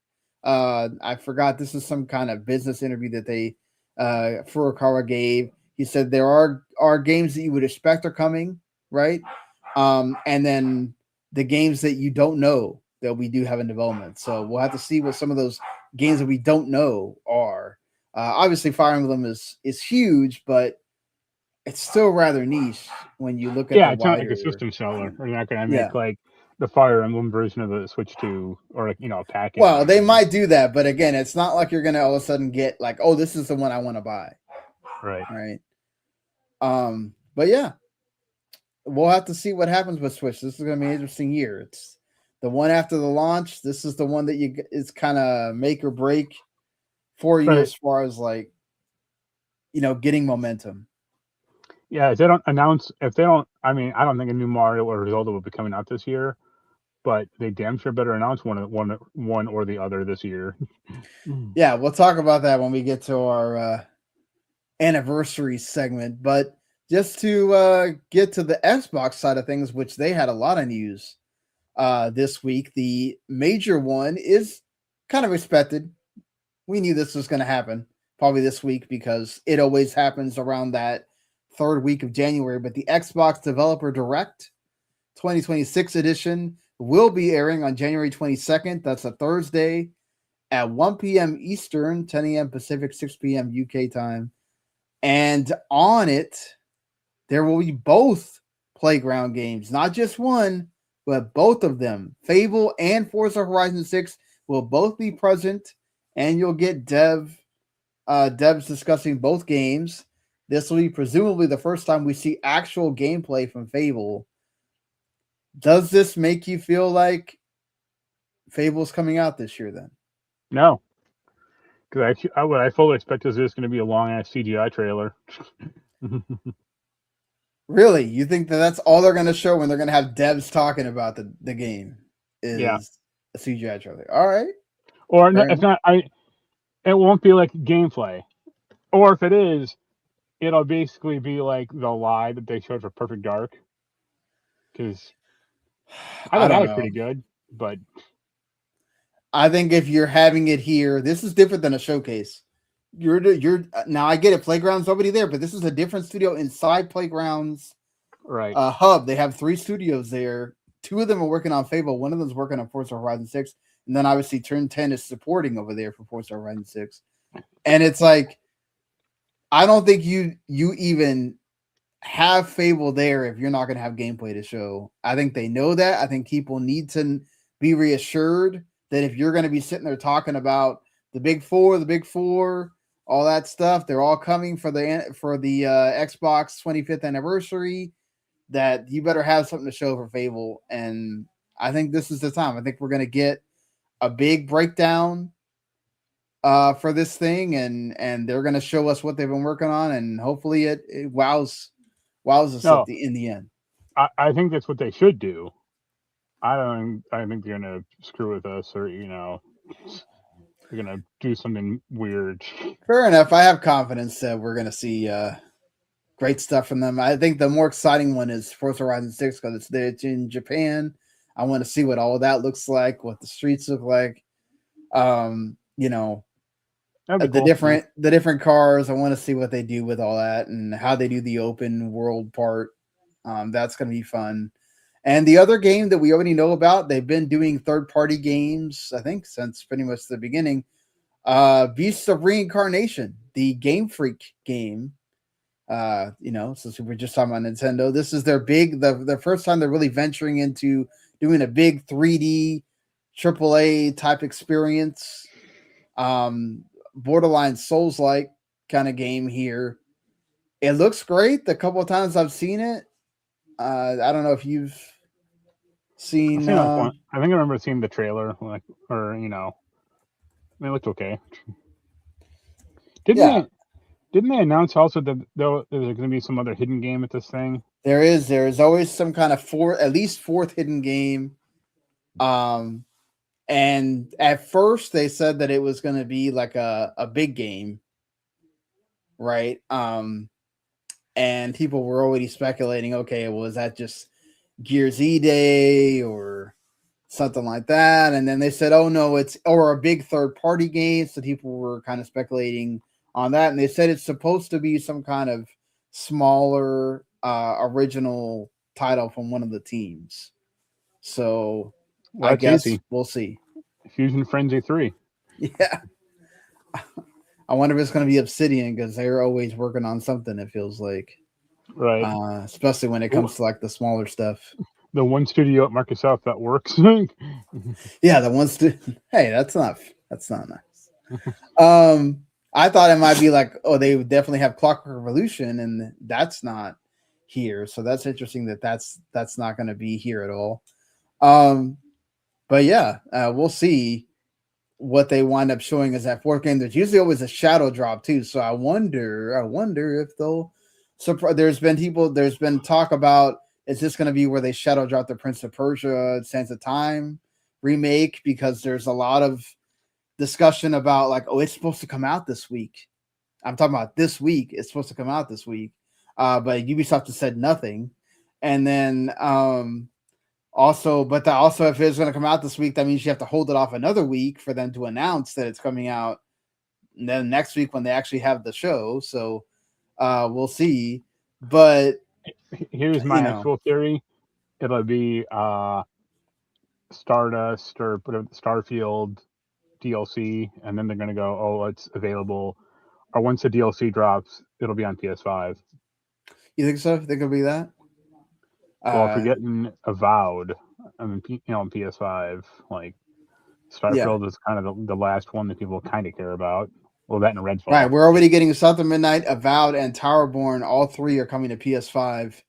I forgot this is some kind of business interview that they Furukawa gave. He said there are games that you would expect are coming, right? And then the games that you don't know that we do have in development. So we'll have to see what some of those games that we don't know are. Obviously, Fire Emblem is huge, but it's still rather niche when you look at Yeah, the it's not like a wider. system seller. They're not going to Yeah. make like the Fire Emblem version of the Switch 2 or like, a pack-in. Well, they might do that, but again, it's not like you're gonna all of a sudden get like, oh, this is the one I want to buy, Right. right? But yeah, we'll have to see what happens with Switch. This is gonna be an interesting year. It's the one after the launch. This is the one that it's kind of make or break for you Right. as far as like getting momentum. Yeah, I mean, I don't think a new Mario or Zelda will be coming out this year, but they damn sure better announce one or the other this year. Yeah, we'll talk about that when we get to our anniversary segment. But just to get to the Xbox side of things, which they had a lot of news this week, the major one is kind of expected. We knew this was going to happen probably this week because it always happens around that third week of January. But the Xbox Developer Direct 2026 edition will be airing on January 22nd. That's a Thursday at 1 p.m. Eastern, 10 a.m. Pacific, 6 p.m. UK time. And on it, there will be both Playground games, not just one, but both of them. Fable and Forza Horizon 6 will both be present, and you'll get devs discussing both games. This will be presumably the first time we see actual gameplay from Fable. Does this make you feel like Fable's coming out this year then? No, because what I fully expect is there's going to be a long ass CGI trailer. Really? You think that that's all they're going to show when they're going to have devs talking about the game Yeah, is a CGI trailer? All right. or Fair if enough. not, it won't be like gameplay, or if it is, it'll basically be like the lie that they showed for Perfect Dark. Because I I thought that don't was know. pretty good, but I think if you're having it here, this is different than a showcase. You're now I get it. Playground's already there, but this is a different studio inside Playground's right. hub. They have 3 studios there. 2 of them are working on Fable. One of them is working on Forza Horizon 6, and then obviously Turn 10 is supporting over there for Forza Horizon 6. And it's like I don't think you even have Fable there if you're not going to have gameplay to show. I think they know that. I think people need to be reassured that if you're going to be sitting there talking about the big four, all that stuff, they're all coming for the Xbox 25th anniversary. That you better have something to show for Fable, and I think this is the time. I think we're going to get a big breakdown for this thing, and they're going to show us what they've been working on, and hopefully it wows us No, in the end. I think that's what they should do. I think they're gonna screw with us, or they're gonna do something weird. Fair enough. I have confidence that we're going to see great stuff from them. I think the more exciting one is Forza Horizon 6 because it's in Japan. I want to see what all of that looks like, what the streets look like. You know, That'd be the cool. different cars. I want to see what they do with all that and how they do the open world part. That's going to be fun. And the other game that we already know about, they've been doing third-party games, I think, since pretty much the beginning. Beast of Reincarnation, the Game Freak game. Since we were just talking about Nintendo, this is their the first time they're really venturing into doing a big 3D AAA type experience. Borderline Souls-like kind of game here. It looks great. The couple of times I've seen it, I don't know if you've seen. I think I remember seeing the trailer, it looked okay. Didn't they announce also that there's going to be some other hidden game at this thing? There is always some kind of at least fourth hidden game. And at first they said that it was going to be like a big game, right? And people were already speculating, okay, well, is that just Gears E Day or something like that? And then they said, oh no, it's or a big third party game. So people were kind of speculating on that, and they said it's supposed to be some kind of smaller original title from one of the teams. So I guess we'll see. Fusion Frenzy 3. Yeah. I wonder if it's going to be Obsidian because they're always working on something, it feels like. Right. Especially when it comes to like the smaller stuff. The one studio at Microsoft that works. Yeah, the one hey, that's not nice. I thought it might be like, oh, they would definitely have Clockwork Revolution, and that's not here. So that's interesting that's not going to be here at all. But yeah, we'll see what they wind up showing us that fourth game. There's usually always a shadow drop too. So I wonder if they'll. So there's been talk about, is this going to be where they shadow drop the Prince of Persia Sands of Time remake? Because there's a lot of discussion about like, oh, it's supposed to come out this week. I'm talking about this week. It's supposed to come out this week. But Ubisoft has said nothing. And then also, if it's going to come out this week, that means you have to hold it off another week for them to announce that it's coming out. And then next week when they actually have the show. So we'll see. But here's my actual theory. It'll be Stardust or Starfield DLC, and then they're going to go, oh, it's available. Or once the DLC drops, it'll be on PS5. You think so? Think it'll be that? Well, if you're getting Avowed, on PS5, like Starfield is kind of the last one that people kind of care about. Well, that and Redfall. Right, we're already getting South of Midnight, Avowed, and Towerborn. All three are coming to PS5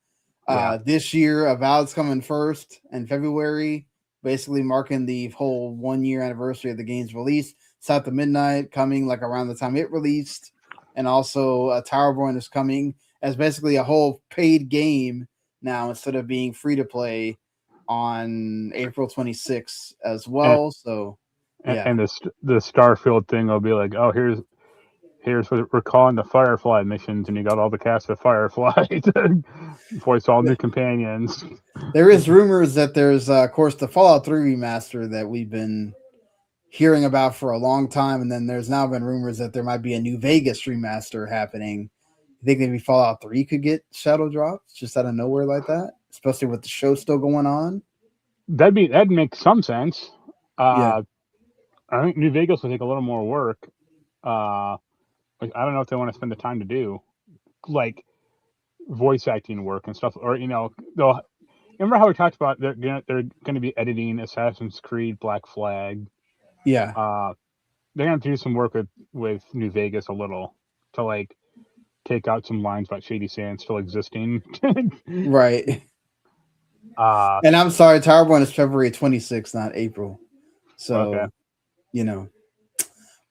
this year. Avowed's coming first in February, basically marking the whole 1 year anniversary of the game's release. South of Midnight coming like around the time it released, and also Towerborn is coming as basically a whole paid game now instead of being free to play on April 26th as well. And the Starfield thing will be like, oh, here's what we're calling the Firefly missions, and you got all the cast of Firefly, voice all new companions. There is rumors that there's, of course, the Fallout 3 remaster that we've been hearing about for a long time, and then there's now been rumors that there might be a New Vegas remaster happening. You think maybe Fallout 3 could get shadow drops just out of nowhere like that, especially with the show still going on? That'd make some sense. I think New Vegas will take a little more work. I don't know if they want to spend the time to do like voice acting work and stuff, or they'll remember how we talked about they're going to be editing Assassin's Creed Black Flag. Yeah. They're going to do some work with New Vegas a little to like take out some lines about Shady Sands still existing. Right. And I'm sorry, Towerborn is February 26th, not April. So,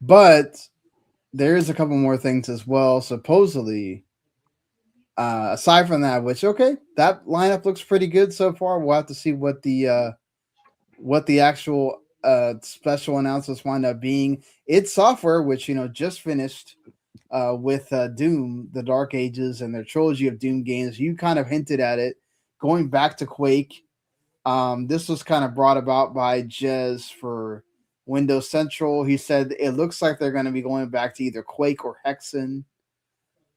but there is a couple more things as well. Supposedly, aside from that, that lineup looks pretty good so far. We'll have to see what the actual special announcements wind up being. Id Software, which just finished with Doom, the Dark Ages, and their trilogy of Doom games. You kind of hinted at it, going back to Quake. This was kind of brought about by Jez for Windows Central. He said it looks like they're going to be going back to either Quake or Hexen.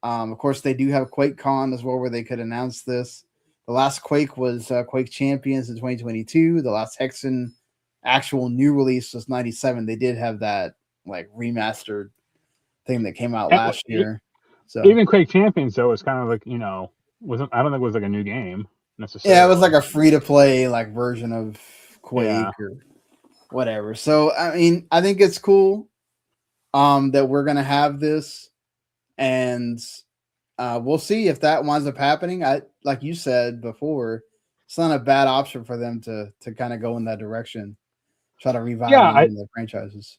Of course, they do have QuakeCon as well, where they could announce this. The last Quake was Quake Champions in 2022. The last Hexen actual new release was 97. They did have that like remastered thing that came out last year. So even Quake Champions though was kind of like, wasn't, I don't think it was like a new game necessarily. Yeah, it was like a free to play like version of Quake or whatever. So I mean, I think it's cool that we're gonna have this, and we'll see if that winds up happening. I like you said before, it's not a bad option for them to kind of go in that direction, try to revive the franchises.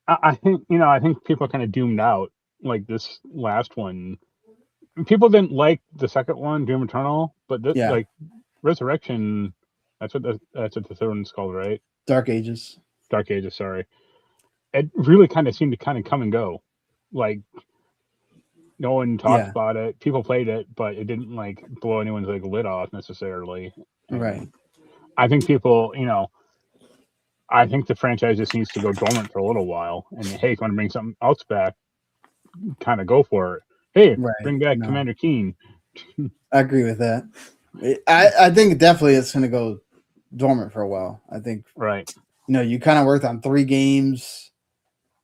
I think I think people are kind of doomed out like this last one. People didn't like the second one, Doom Eternal, but like Resurrection, that's what the third one's called, right? Dark Ages. Sorry. It really kind of seemed to kind of come and go. Like no one talked about it. People played it, but it didn't like blow anyone's like lid off necessarily. And right. I think people, I think the franchise just needs to go dormant for a little while. And hey, if you want to bring something else back, kind of go for it. Hey, bring back Commander Keen. I agree with that. I think definitely it's going to go dormant for a while. I think you kind of worked on 3 games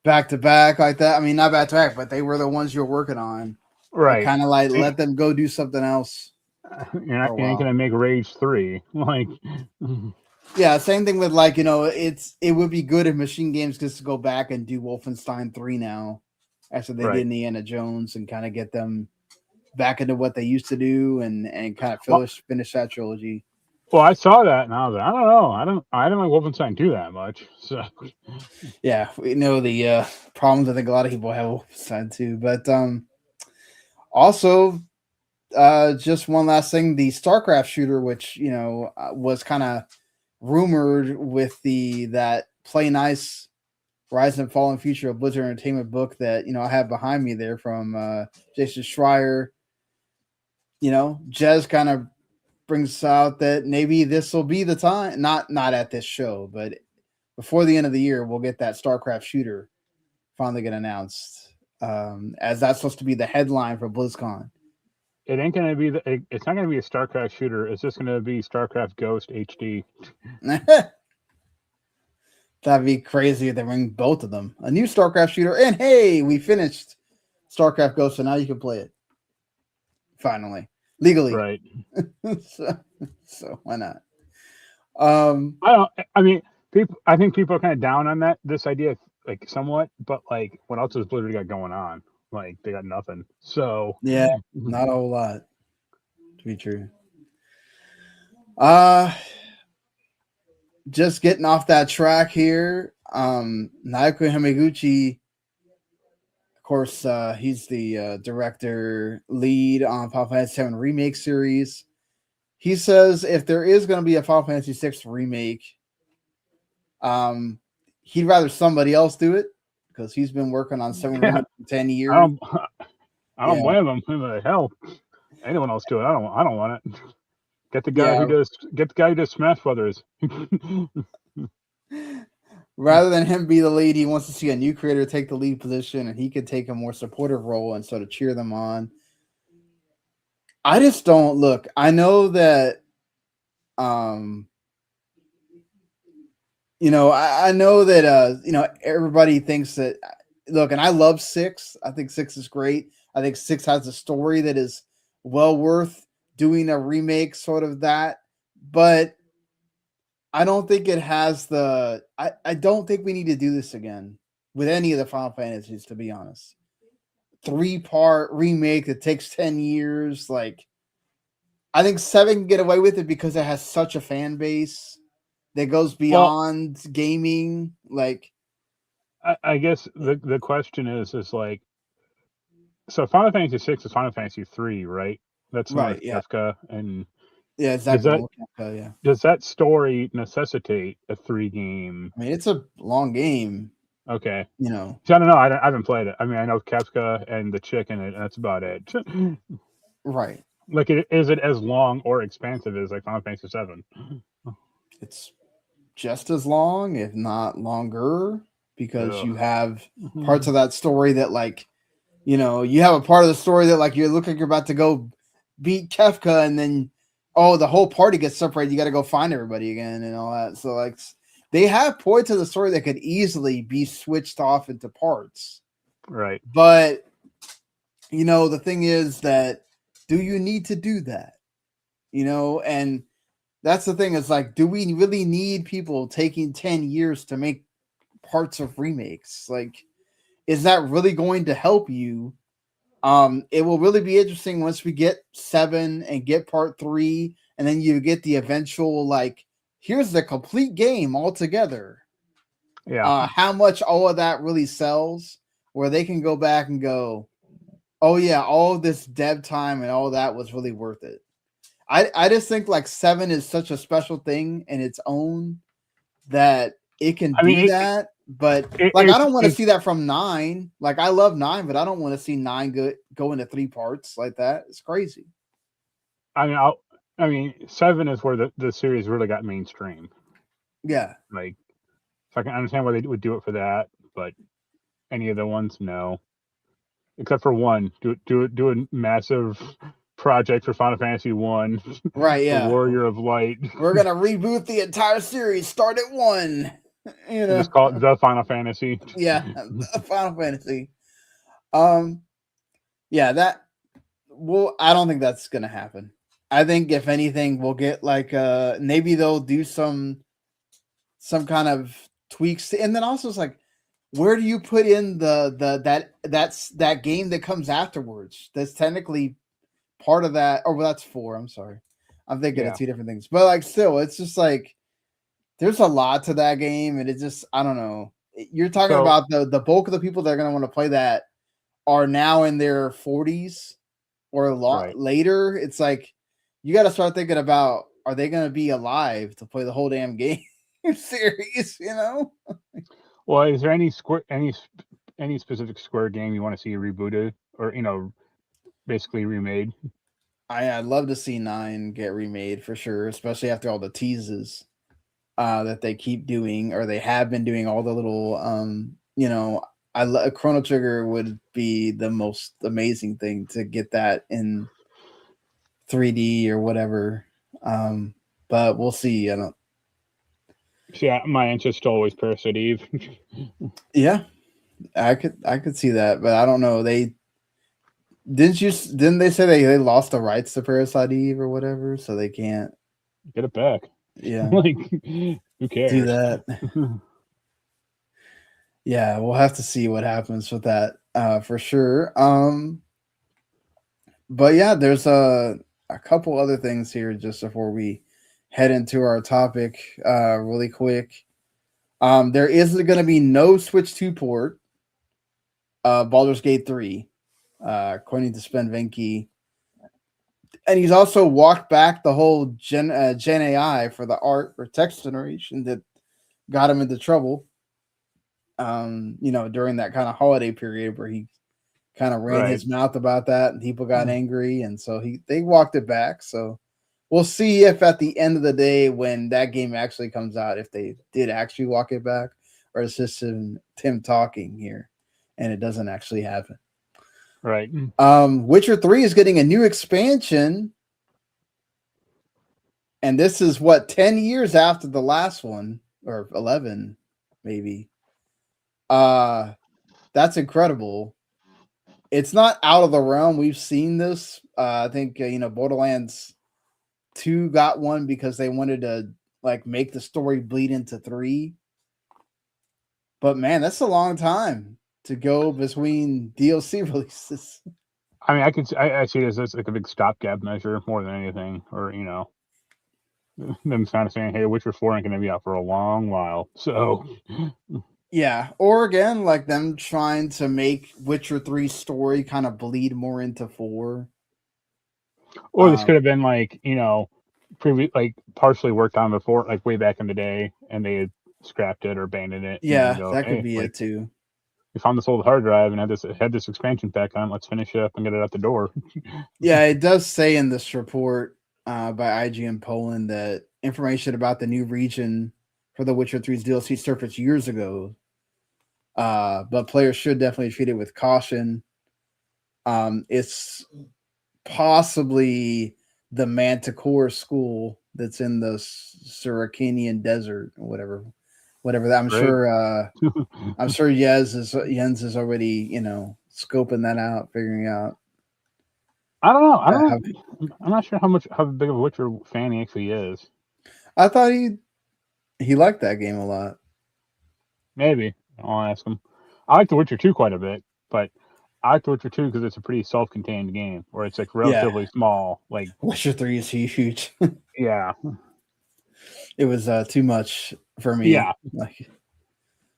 back to back like that. I mean, not back to back, but they were the ones you were working on. Right. Kind of like let them go do something else. You ain't going to make Rage 3. Like, yeah, same thing with like, it would be good if Machine Games gets to go back and do Wolfenstein 3 now after they did Indiana Jones and kind of get them back into what they used to do and kind of finish that trilogy. Well, I saw that and I was like, I don't know. I don't like Wolfenstein 2 that much. So yeah, we know the problems I think a lot of people have with Wolfenstein 2. But also just one last thing, the Starcraft shooter, which was kind of rumored with that Play Nice Rise and Fall and Future of Blizzard Entertainment book that I have behind me there from Jason Schreier. Jez kind of brings out that maybe this will be the time, not at this show, but before the end of the year, we'll get that StarCraft shooter finally get announced, as that's supposed to be the headline for BlizzCon. It ain't gonna be it's not gonna be a StarCraft shooter. It's just gonna be StarCraft Ghost HD. That'd be crazy if they bring both of them. A new StarCraft shooter, and hey, we finished StarCraft Ghost, so now you can play it. Finally. Legally. Right. so why not? I think people are kind of down on this idea, like somewhat, but like what else has Blizzard got going on? Like they got nothing. So yeah, not a whole lot, to be true. Just getting off that track here. Naoki Hamaguchi, of course, he's the director lead on Final Fantasy VII Remake series. He says if there is going to be a Final Fantasy VI remake, he'd rather somebody else do it because he's been working on 7 for 10 years. I don't blame him. Who the hell? Anyone else do it? I don't want it. Get the guy who does Smash Brothers. Rather than him be the lead, he wants to see a new creator take the lead position, and he could take a more supportive role and sort of cheer them on. I just don't look. I know that, I know that, everybody thinks that. Look, and I love 6. I think 6 is great. I think 6 has a story that is well worth doing a remake, sort of that. But I don't think it has the. I don't think we need to do this again with any of the Final Fantasies, to be honest. 3-part remake that takes 10 years. Like, I think 7 can get away with it because it has such a fan base that goes beyond gaming. Like, I guess the question is like, so Final Fantasy 6 is Final Fantasy 3, right? That's right. Kefka and exactly. Does that story necessitate a 3 game? I mean, it's a long game. Okay. You know, See, I don't know. I haven't played it. I mean, I know Kefka and the chicken, and that's about it. right? Like, is it as long or expansive as like Final Fantasy VII? It's just as long, if not longer, because Ugh. you have parts of that story that, like, you have a part of the story that, like, you look like you're about to go beat Kefka, and then the whole party gets separated. You got to go find everybody again and all that. So, like, they have points of the story that could easily be switched off into parts. Right. But the thing is that, do you need to do that? And that's the thing. Is like, do we really need people taking 10 years to make parts of remakes? Like, is that really going to help you? It will really be interesting once we get 7 and get part 3, and then you get the eventual, like, here's the complete game altogether. Yeah. How much all of that really sells, where they can go back and go, oh yeah, all of this dev time and all that was really worth it. I just think, like, 7 is such a special thing in its own that it can do that. But like, I don't want to see that from 9. Like, I love 9, but I don't want to see 9 go into 3 parts like that. It's crazy. I mean, 7 is where the series really got mainstream. Yeah. Like, so I can understand why they would do it for that, but any of the ones, no. Except for 1, do a massive project for Final Fantasy 1. Right, yeah. The Warrior of Light. We're gonna reboot the entire series. Start at 1. Just call it the Final Fantasy. Yeah, Final Fantasy. Yeah, that. Well, I don't think that's gonna happen. I think, if anything, we'll get, like, maybe they'll do some kind of tweaks, and then also it's like, where do you put in that game that comes afterwards? That's technically part of that. Oh, well, that's 4. I'm sorry, I'm thinking of 2 different things. But, like, still, it's just like there's a lot to that game, and it just, I don't know. You're talking about the bulk of the people that are going to want to play that are now in their 40s or later. It's like, you got to start thinking about, are they going to be alive to play the whole damn game series? Well, is there any specific Square game you want to see rebooted or basically remade? I'd love to see 9 get remade for sure, especially after all the teases that they keep doing, or they have been doing, all the little Chrono Trigger would be the most amazing thing to get that in 3D or whatever. But we'll see. I don't. Yeah, my interest always Parasite Eve. Yeah, I could see that, but I don't know. Didn't they say they lost the rights to Parasite Eve or whatever, so they can't get it back? Yeah, like, who cares? Do that. Yeah, we'll have to see what happens with that for sure. But yeah, there's a couple other things here just before we head into our topic really quick. There is going to be no Switch 2 port. Baldur's Gate 3, according to Sven Vincke. And he's also walked back the whole Gen AI for the art or text generation that got him into trouble. During that kind of holiday period where he kind of ran his mouth about that, and people got angry, and so they walked it back. So we'll see if at the end of the day, when that game actually comes out, if they did actually walk it back, or it's just Tim talking here and it doesn't actually happen. Right. Witcher 3 is getting a new expansion, and this is 10 years after the last one, or 11 maybe. That's incredible. It's not out of the realm. We've seen this. I think Borderlands 2 got one because they wanted to make the story bleed into 3. But man, that's a long time to go between DLC releases. I mean, I see it as like a big stopgap measure more than anything, or them kind of saying, "Hey, Witcher 4 ain't going to be out for a long while." So, yeah, or again, like them trying to make Witcher 3 story kind of bleed more into 4. Or this could have been partially worked on before, like way back in the day, and they had scrapped it or abandoned it. Yeah, And go, that could hey, be like, it too. we found this old hard drive and had this expansion pack on. Let's finish it up and get it out the door. Yeah, it does say in this report by IGN Poland that information about the new region for The Witcher 3's DLC surfaced years ago. But players should definitely treat it with caution. It's possibly the Manticore school that's in the Suricanian desert or whatever that. I'm sure Jens is already, scoping that out, figuring out. I don't know. I'm not sure how big of a Witcher fan he actually is. I thought he liked that game a lot. Maybe I'll ask him. I like The Witcher 2 quite a bit, but I like The Witcher 2 because it's a pretty self-contained game where it's like relatively small. Like Witcher 3 is huge. Yeah, it was too much for me. Yeah, like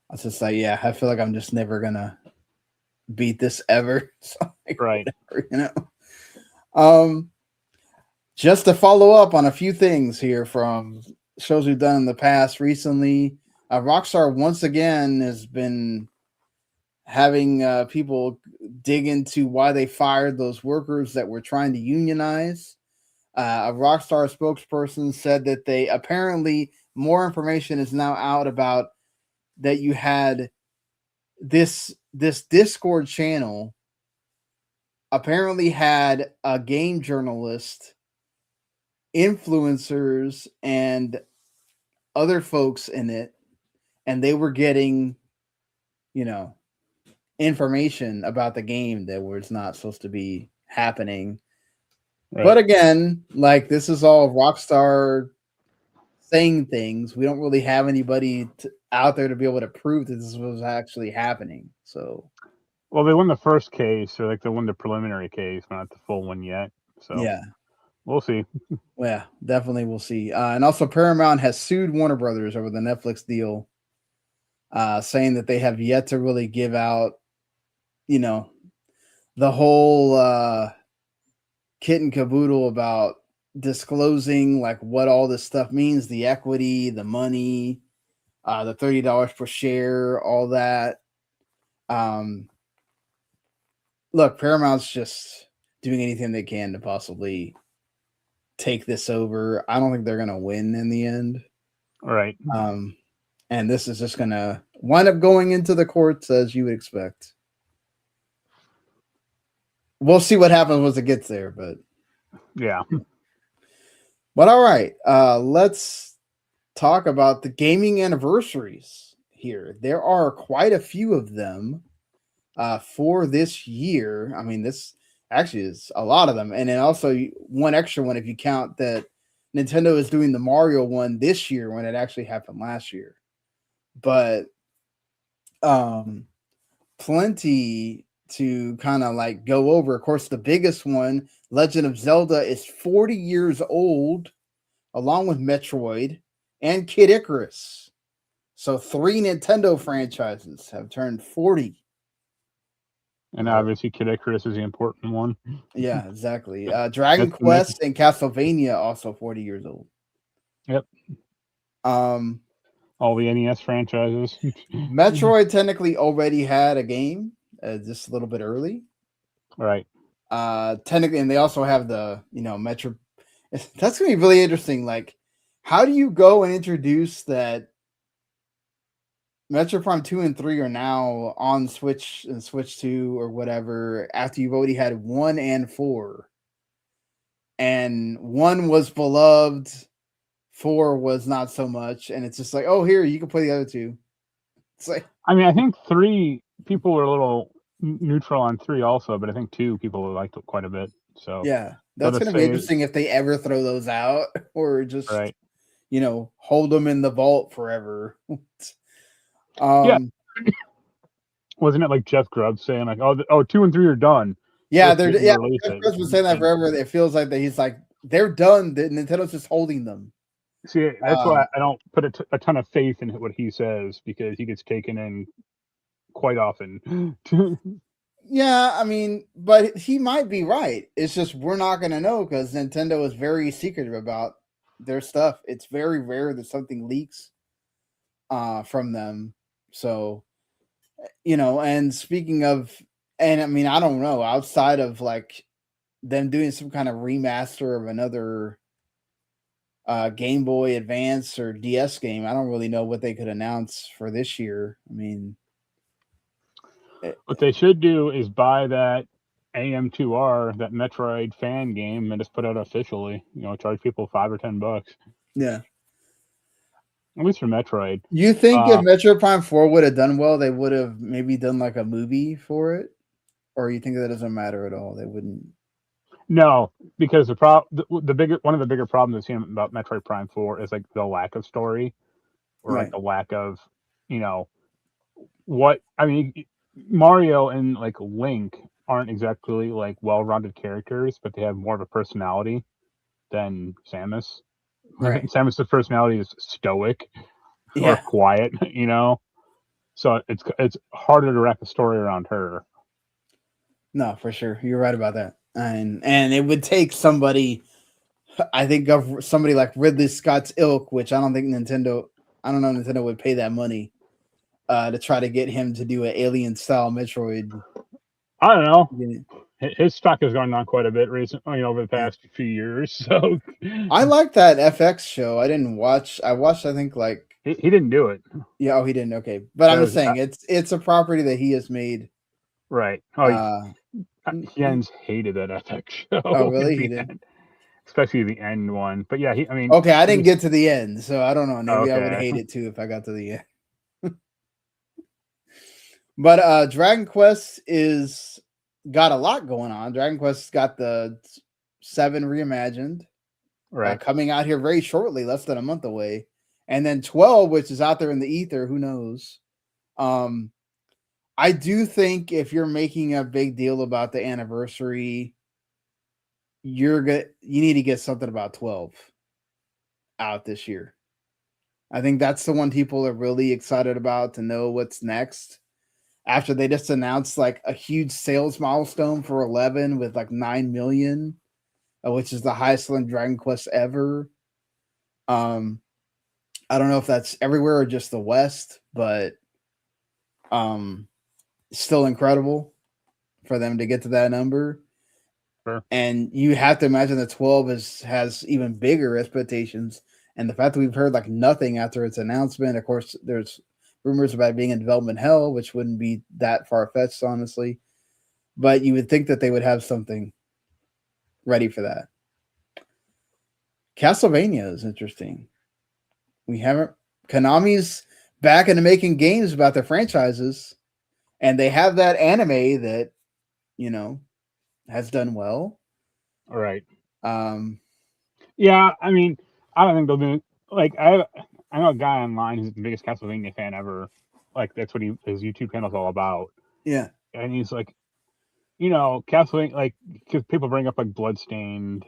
I was just like, I feel like I'm just never gonna beat this ever. So, like, right. Whatever, just to follow up on a few things here from shows we've done in the past recently. Rockstar once again has been having people dig into why they fired those workers that were trying to unionize. A Rockstar spokesperson said that they apparently more information is now out about that you had this Discord channel apparently had a game journalist, influencers, and other folks in it, and they were getting, information about the game that was not supposed to be happening. Right. But again, like, this is all Rockstar saying things. We don't really have anybody out there to be able to prove that this was actually happening. So, well, they won the first case, or like they won the preliminary case, not the full one yet. So yeah, we'll see. Yeah, definitely we'll see. And also, Paramount has sued Warner Brothers over the Netflix deal, saying that they have yet to really give out, the whole kit and caboodle about disclosing like what all this stuff means, the equity, the money, the $30 per share, all that. Look, Paramount's just doing anything they can to possibly take this over. I don't think they're going to win in the end. Right. And this is just going to wind up going into the courts as you would expect. We'll see what happens once it gets there, but yeah. But all right, let's talk about the gaming anniversaries here. There are quite a few of them for this year. I mean, this actually is a lot of them. And then also one extra one if you count that Nintendo is doing the Mario one this year when it actually happened last year. But plenty to kind of like go over. Of course, the biggest one, Legend of Zelda, is 40 years old, along with Metroid and Kid Icarus. So 3 Nintendo franchises have turned 40. And obviously, Kid Icarus is the important one. Yeah, exactly. Dragon Quest and Castlevania also 40 years old. Yep. All the NES franchises. Metroid technically already had a game just a little bit early. Right. Technically, and they also have the, Metro. That's going to be really interesting. Like, how do you go and introduce that Metroid Prime 2 and 3 are now on Switch and Switch 2 or whatever after you've already had 1 and 4? And 1 was beloved, 4 was not so much. And it's just like, oh, here, you can play the other 2. It's like, I mean, I think 3 people were a little neutral on 3 also, but I think 2 people liked it quite a bit. So yeah, that's going to be interesting if they ever throw those out or just, hold them in the vault forever. Yeah. Wasn't it like Jeff Grubb saying like, oh, 2 and 3 are done? Yeah, Jeff Grubb's been saying that forever. It feels like that he's like, they're done. Nintendo's just holding them. See, that's why I don't put a ton of faith in what he says, because he gets taken in quite often. Yeah, I mean, but he might be right. It's just we're not going to know because Nintendo is very secretive about their stuff. It's very rare that something leaks. from them. So, and speaking of, and I mean, I don't know, outside of like them doing some kind of remaster of another Game Boy Advance or DS game, I don't really know what they could announce for this year. I mean, what they should do is buy that AM2R, that Metroid fan game, and just put it out officially. Charge people $5 or $10. yeah. At least for Metroid. You think if Metroid Prime 4 would have done well, they would have maybe done like a movie for it? Or you think that doesn't matter at all? They wouldn't. No, because one of the bigger problems I've seen about Metroid Prime 4 is like the lack of story, or like the lack of, what I mean. Mario and like Link aren't exactly like well-rounded characters, but they have more of a personality than Samus. Right. Samus's personality is stoic Yeah. or quiet, So it's harder to wrap a story around her. No, for sure. You're right about that. And it would take somebody, I think, of somebody like Ridley Scott's ilk, which I don't think Nintendo would pay that money to try to get him to do an alien style Metroid. I don't know. His stock has gone down quite a bit recently, over the past few years. So I like that FX show. I didn't watch. I watched. I think like he didn't do it. Yeah. Oh, he didn't. Okay, but I'm just saying it's a property that he has made. Right. Oh, Jens hated that FX show. Oh, really? He did. Especially the end one. But yeah, okay, I didn't get to the end, so I don't know. Maybe I would hate it too if I got to the end. But Dragon Quest got a lot going on. Dragon Quest got the 7 reimagined, right, coming out here very shortly, less than a month away, and then 12, which is out there in the ether. Who knows? I do think if you're making a big deal about the anniversary, you need to get something about 12 out this year. I think that's the one people are really excited about to know what's next. After they just announced like a huge sales milestone for 11 with like 9 million, which is the highest selling Dragon Quest ever. I don't know if that's everywhere or just the West, but still incredible for them to get to that number. Sure. And you have to imagine that 12 has even bigger expectations. And the fact that we've heard like nothing after its announcement, of course, there's rumors about being in development hell, which wouldn't be that far-fetched, honestly. But you would think that they would have something ready for that. Castlevania is interesting. Konami's back into making games about their franchises, and they have that anime that, has done well. All right. Yeah, I mean, I don't think they'll do like I know a guy online who's the biggest Castlevania fan ever. Like that's what his YouTube channel's all about. Yeah, and he's like, Castlevania, like because people bring up like Bloodstained,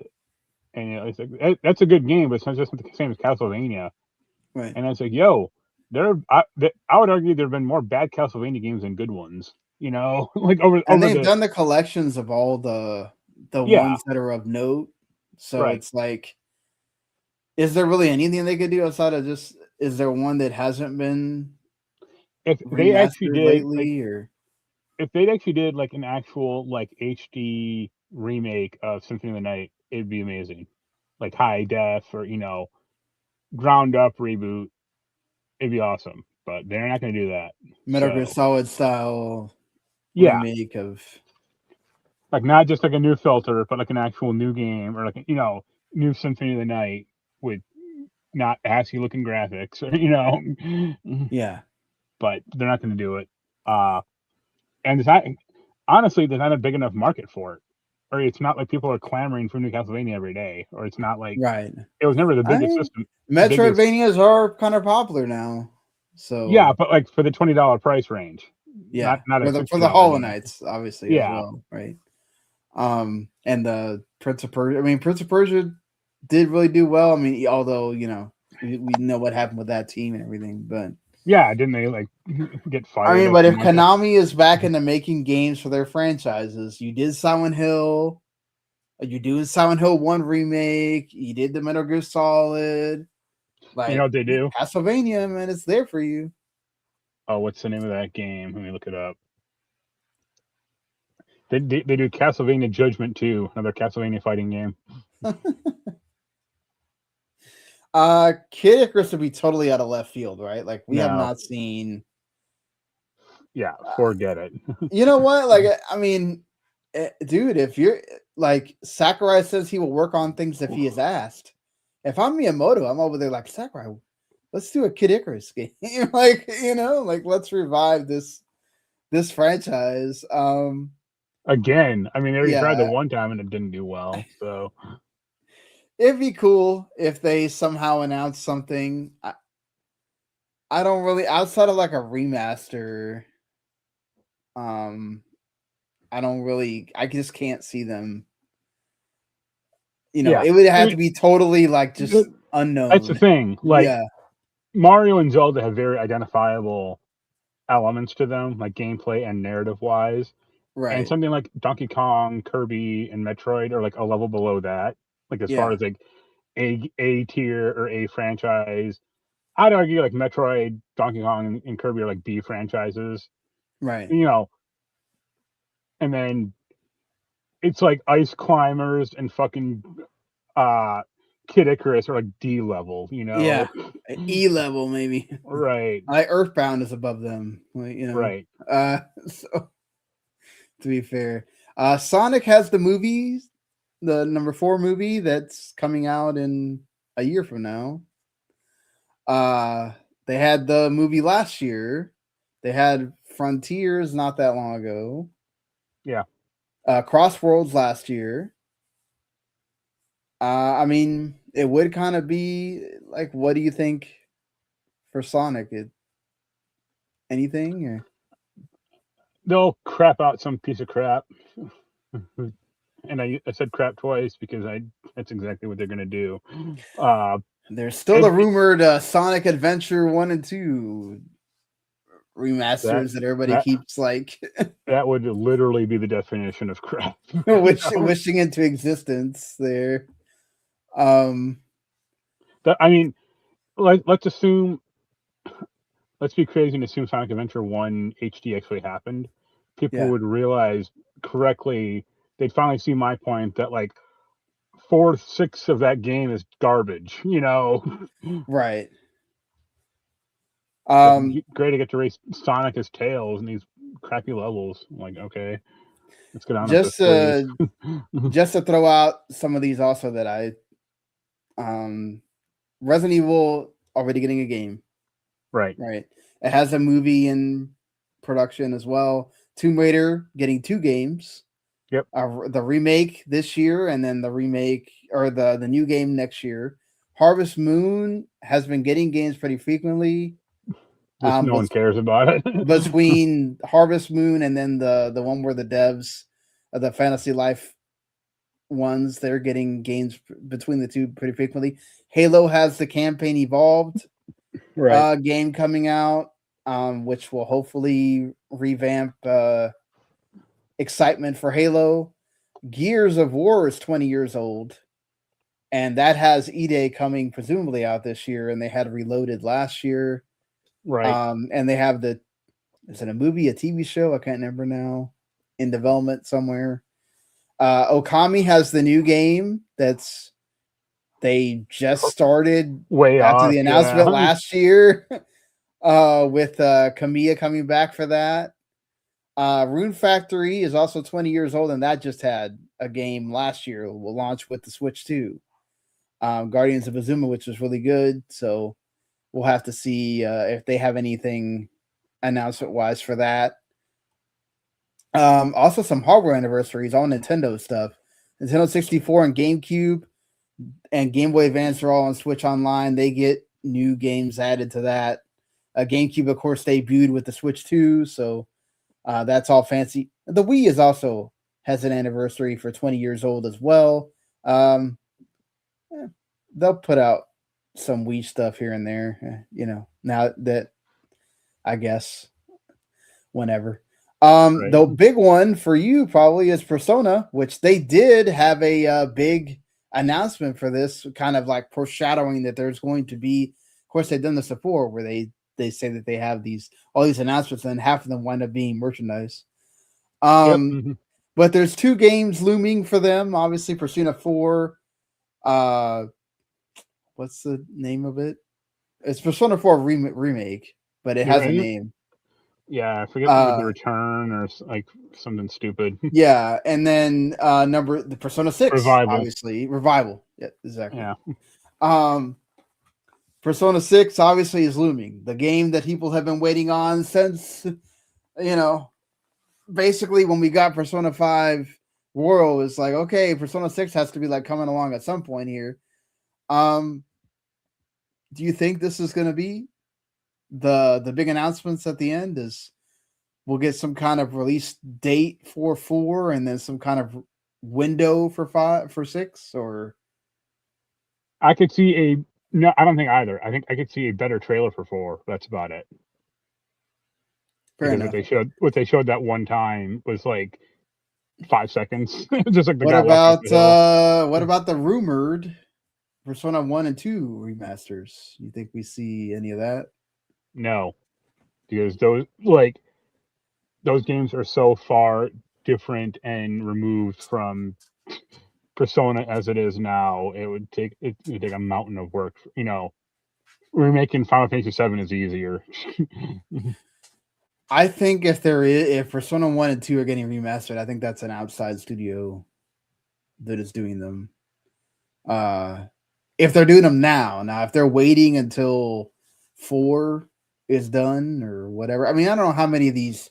and it's like that's a good game, but it's not just the same as Castlevania. Right. And it's like, I would argue there have been more bad Castlevania games than good ones. Like they've done the collections of all the ones that are of note. So It's like, is there really anything they could do outside of just? Is there one that hasn't been? If they actually did lately, or if they actually did like an actual like HD remake of Symphony of the Night, it'd be amazing. Like high def or ground up reboot, it'd be awesome. But they're not going to do that. Metal Gear Solid style remake of, like not just like a new filter, but like an actual new game or like new Symphony of the Night with not assy looking graphics, yeah. But they're not going to do it. And it's not, honestly, there's not a big enough market for it, or it's not like people are clamoring for new Castlevania every day, or it's not like it was never the biggest system. Metroidvanias are kind of popular now, so yeah, but like for the $20 price range, not for the Hollow Knights, obviously, as well, right? And the Prince of Persia. I mean, Prince of Persia did really do well. I mean, although we know what happened with that team and everything, but didn't they like get fired? I mean, but if Konami is back into making games for their franchises, you did Silent Hill, you're doing Silent Hill 1 remake, you did the Metal Gear Solid. Like, You know what they do? Castlevania, man, it's there for you. Oh, what's the name of that game? Let me look it up. They do Castlevania Judgment 2, another Castlevania fighting game. Kid Icarus would be totally out of left field, right? Like, we have No. not seen. Yeah, forget it. You know what? Like, I mean, dude, if you're like, Sakurai says he will work on things if he is asked. If I'm Miyamoto, I'm over there like, Sakurai, let's do a Kid Icarus game. Like, you know, like, let's revive this franchise. Again, I mean, they already tried the Yeah. one time and it didn't do well. So It'd be cool if they somehow announce something. I don't really, outside of like a remaster, I just can't see them. You know, yeah, it would have to be totally like just unknown. that's the thing. Like, yeah, Mario and Zelda have very identifiable elements to them, like gameplay and narrative wise. right. And something like Donkey Kong, Kirby, and Metroid are like a level below that. Like, as far as like A tier or A franchise, I'd argue like Metroid, Donkey Kong, and Kirby are like B franchises. Right. You know, and then it's like Ice Climbers and fucking Kid Icarus are like D level, you know? Yeah. E level, maybe. Right. Like Earthbound is above them. Like, you know. Right. So to be fair, Sonic has the movies, the number 4 movie that's coming out in a year from now. They had the movie last year. They had Frontiers not that long ago. Yeah. Crossworlds last year. I mean, it would kind of be like, what do you think for Sonic? Anything? Or? They'll crap out some piece of crap. And I said crap twice because that's exactly what they're going to do. There's still the rumored Sonic Adventure 1 and 2 remasters that everybody keeps like. That would literally be the definition of crap. wishing into existence there. I mean, let's assume, let's be crazy and assume Sonic Adventure 1 HD actually happened. People would realize correctly, they'd finally see my point that like 4/6 of that game is garbage, you know? Right. Great to get to race Sonic as Tails in these crappy levels. I'm like, okay, let's get on just with this, please. Just to throw out some of these also that I Resident Evil already getting a game. Right. It has a movie in production as well. Tomb Raider getting 2 games. Yep. The remake this year, and then the remake or the new game next year. Harvest Moon has been getting games pretty frequently. Just no one cares about it. Between Harvest Moon and then the one where the devs of the Fantasy Life ones, they're getting games between the two pretty frequently. Halo has the Campaign Evolved game coming out, which will hopefully revamp excitement for Halo. Gears of War is 20 years old, and that has E-Day coming presumably out this year, and they had Reloaded last year. Right. And they have is it a movie, a TV show? I can't remember now. In development somewhere. Okami has the new game they just started after the announcement last year. With Kamiya coming back for that. Rune Factory is also 20 years old, and that just had a game last year. It will launch with the Switch 2. Guardians of Azuma, which was really good. So we'll have to see if they have anything announcement-wise for that. Also, some hardware anniversaries on Nintendo stuff. Nintendo 64 and GameCube and Game Boy Advance are all on Switch Online. They get new games added to that. GameCube, of course, debuted with the Switch 2, so that's all fancy. The Wii is also has an anniversary for 20 years old as well. They'll put out some Wii stuff here and there, now that I guess whenever. The big one for you probably is Persona, which they did have a big announcement for this, kind of like foreshadowing that there's going to be course, they've done this before, where they say that they have all these announcements, and half of them wind up being merchandise. Yep. But there's 2 games looming for them. Obviously, Persona 4. What's the name of it? It's Persona 4 remake, but it has a name. Yeah, I forget the return or like something stupid. Yeah, and then the Persona 6, Revival. obviously. Revival. Yeah, exactly. Yeah. Persona 6 obviously is looming. The game that people have been waiting on since, basically when we got Persona 5 World, it's like, okay, Persona 6 has to be like coming along at some point here. Do you think this is going to be the big announcements at the end? We'll get some kind of release date for 4 and then some kind of window for 6, or I could see no, I don't think either. I think I could see a better trailer for 4. That's about it. Fair because enough. what they showed that one time was like 5 seconds. Just like the What guy walking up the hill. what about the rumored Persona 1 and 2 remasters? You think we see any of that? No, because those games are so far different and removed from Persona as it is now. It would take a mountain of work. Remaking Final Fantasy VII is easier. I think if Persona 1 and 2 are getting remastered, I think that's an outside studio that is doing them. If they're doing them now, if they're waiting until 4 is done or whatever. I mean, I don't know how many of these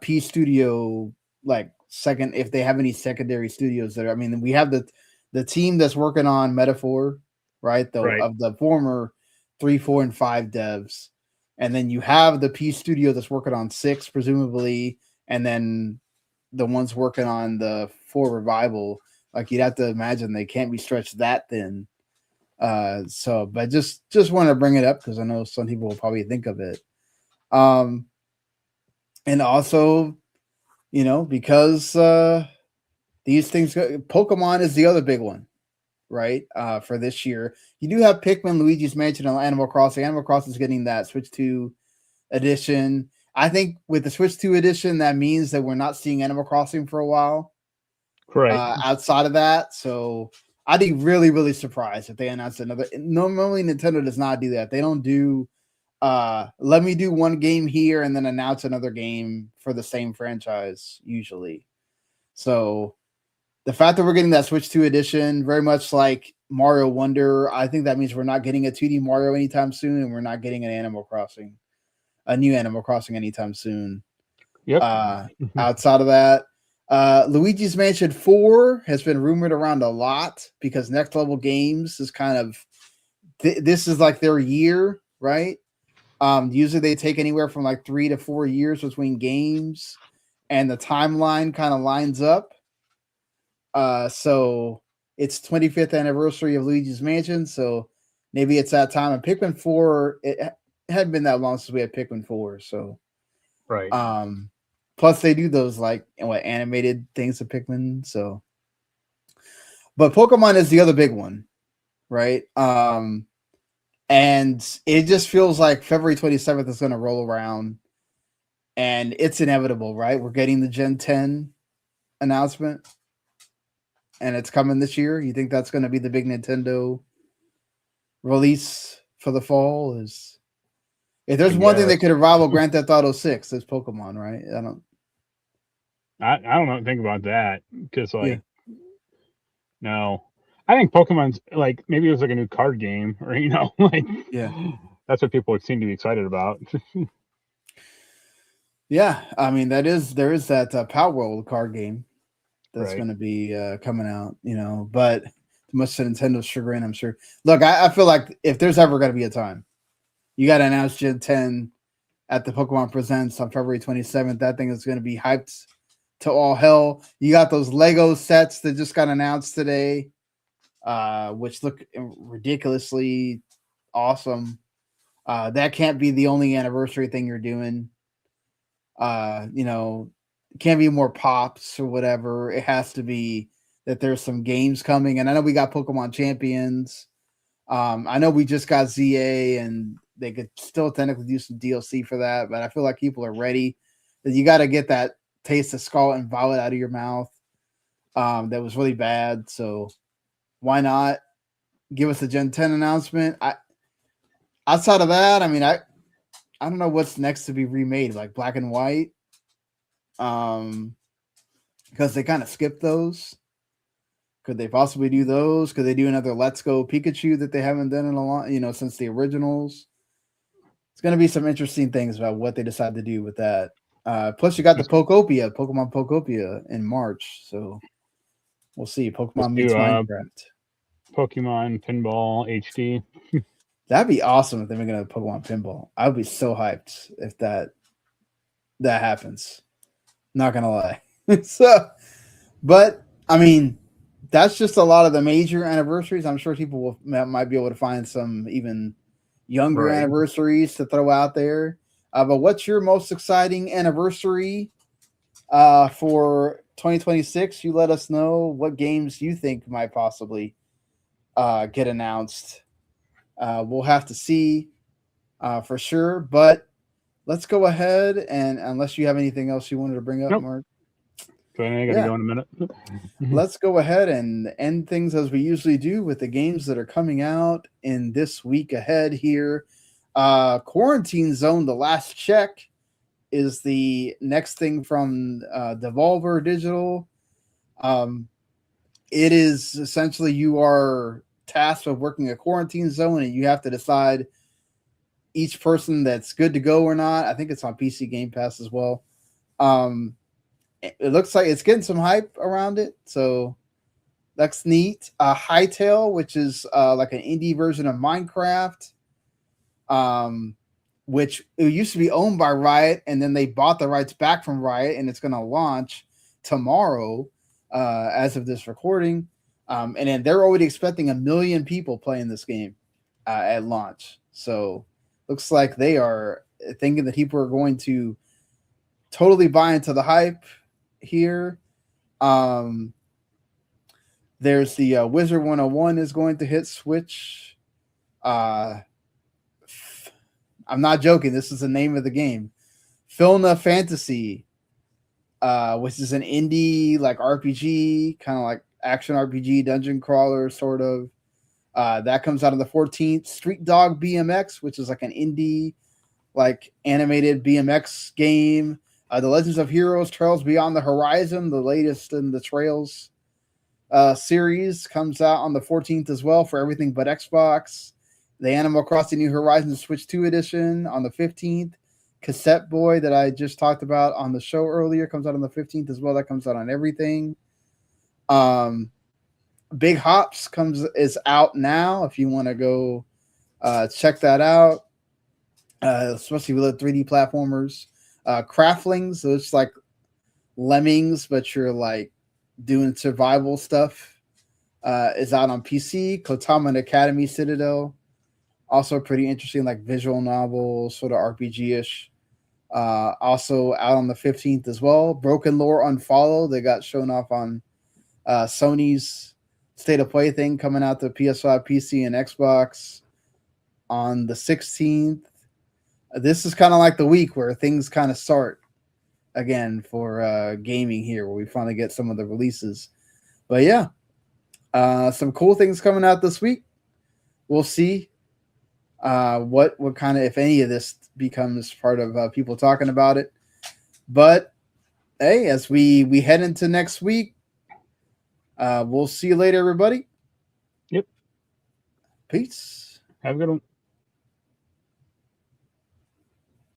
P Studio if they have any secondary studios there. I mean, we have the team that's working on Metaphor, right? Of the former 3, 4, and 5 devs. And then you have the P Studio that's working on 6, presumably, and then the ones working on the 4 revival. Like, you'd have to imagine they can't be stretched that thin. But just want to bring it up because I know some people will probably think of it. And also, because these things, Pokemon is the other big one, right? For this year, you do have Pikmin, Luigi's Mansion, and Animal Crossing. Animal Crossing is getting that Switch 2 edition. I think with the Switch 2 edition, that means that we're not seeing Animal Crossing for a while. Right. Outside of that, so I'd be really, really surprised if they announced another. Normally, Nintendo does not do that. They don't do. Let me do one game here and then announce another game for the same franchise usually. So the fact that we're getting that Switch 2 edition, very much like Mario Wonder, I think that means we're not getting a 2D Mario anytime soon, and we're not getting a new Animal Crossing anytime soon. Yep. Outside of that, Luigi's Mansion 4 has been rumored around a lot because Next Level Games is kind of this is like their year, right? Usually they take anywhere from like 3 to 4 years between games, and the timeline kind of lines up. So it's 25th anniversary of Luigi's Mansion, so maybe it's that time. And Pikmin 4, it hadn't been that long since we had Pikmin 4, so right. Plus they do those animated things of Pikmin, so. But Pokemon is the other big one, right? And it just feels like February 27th is going to roll around, and it's inevitable, right? We're getting the Gen 10 announcement, and it's coming this year. You think that's going to be the big Nintendo release for the fall? If there's one thing that could rival Grand Theft Auto 6, it's Pokemon, right? I don't know. Think about that because no. I think Pokemon's maybe it was like a new card game or that's what people seem to be excited about. Yeah, I mean there is that Power World card game that's going to be coming out, but much to Nintendo's chagrin, I'm sure. Look, I feel like if there's ever going to be a time, you got to announce Gen 10 at the Pokemon Presents on February 27th. That thing is going to be hyped to all hell. You got those Lego sets that just got announced today, which look ridiculously awesome. That can't be the only anniversary thing you're doing. It can't be more pops or whatever. It has to be that there's some games coming. And I know we got Pokemon Champions. I know we just got ZA, and they could still technically do some DLC for that, but I feel like people are ready. You got to get that taste of Scarlet and Violet out of your mouth. That was really bad, so why not give us a Gen 10 announcement? Outside of that, I mean, I don't know what's next to be remade, like Black and White, because they kind of skipped those. Could they possibly do those? Could they do another Let's Go Pikachu that they haven't done in a long, since the originals? It's going to be some interesting things about what they decide to do with that. Plus, you got the Pokemon Pokopia in March, so we'll see. Pokemon meets Minecraft. Pokemon Pinball HD. That'd be awesome if they make another Pokemon Pinball. I would be so hyped if that happens. Not gonna lie. But I mean, that's just a lot of the major anniversaries. I'm sure people might be able to find some even younger anniversaries to throw out there. But what's your most exciting anniversary for 2026? You let us know what games you think might possibly get announced. We'll have to see for sure. But let's go ahead, and unless you have anything else you wanted to bring up, Mark. I got to go in a minute. Let's go ahead and end things as we usually do with the games that are coming out in this week ahead here. Quarantine Zone, The Last Check, is the next thing from Devolver Digital. It is essentially you are tasked with working a quarantine zone, and you have to decide each person that's good to go or not. I think it's on PC Game Pass as well. It looks like it's getting some hype around it, so that's neat. Hytale, which is like an indie version of Minecraft, which it used to be owned by Riot, and then they bought the rights back from Riot, and it's going to launch tomorrow as of this recording. And then they're already expecting 1 million people playing this game at launch. So looks like they are thinking that people are going to totally buy into the hype here. There's the Wizard 101 is going to hit Switch. I'm not joking. This is the name of the game. Filna Fantasy, which is an indie like RPG, kind of like action RPG, dungeon crawler sort of. That comes out on the 14th. Street Dog BMX, which is like an indie like animated BMX game. The Legends of Heroes Trails Beyond the Horizon, the latest in the Trails series, comes out on the 14th as well for everything but Xbox. The Animal Crossing New Horizons Switch 2 edition on the 15th. Cassette Boy that I just talked about on the show earlier comes out on the 15th as well. That comes out on everything. Big Hops is out now if you want to go check that out, especially with the 3D platformers. Craftlings, so it's like Lemmings, but you're like doing survival stuff, is out on PC. Kotaman Academy Citadel, also pretty interesting, like visual novel, sort of RPG-ish. Also out on the 15th as well. Broken Lore Unfollow, they got shown off on Sony's State of Play thing, coming out to PS5, PC, and Xbox on the 16th. This is kind of like the week where things kind of start again for gaming here, where we finally get some of the releases. But yeah, some cool things coming out this week. We'll see what kind of, if any of this becomes part of people talking about it. But hey, as we head into next week, we'll see you later, everybody. Yep. Peace. Have a good one.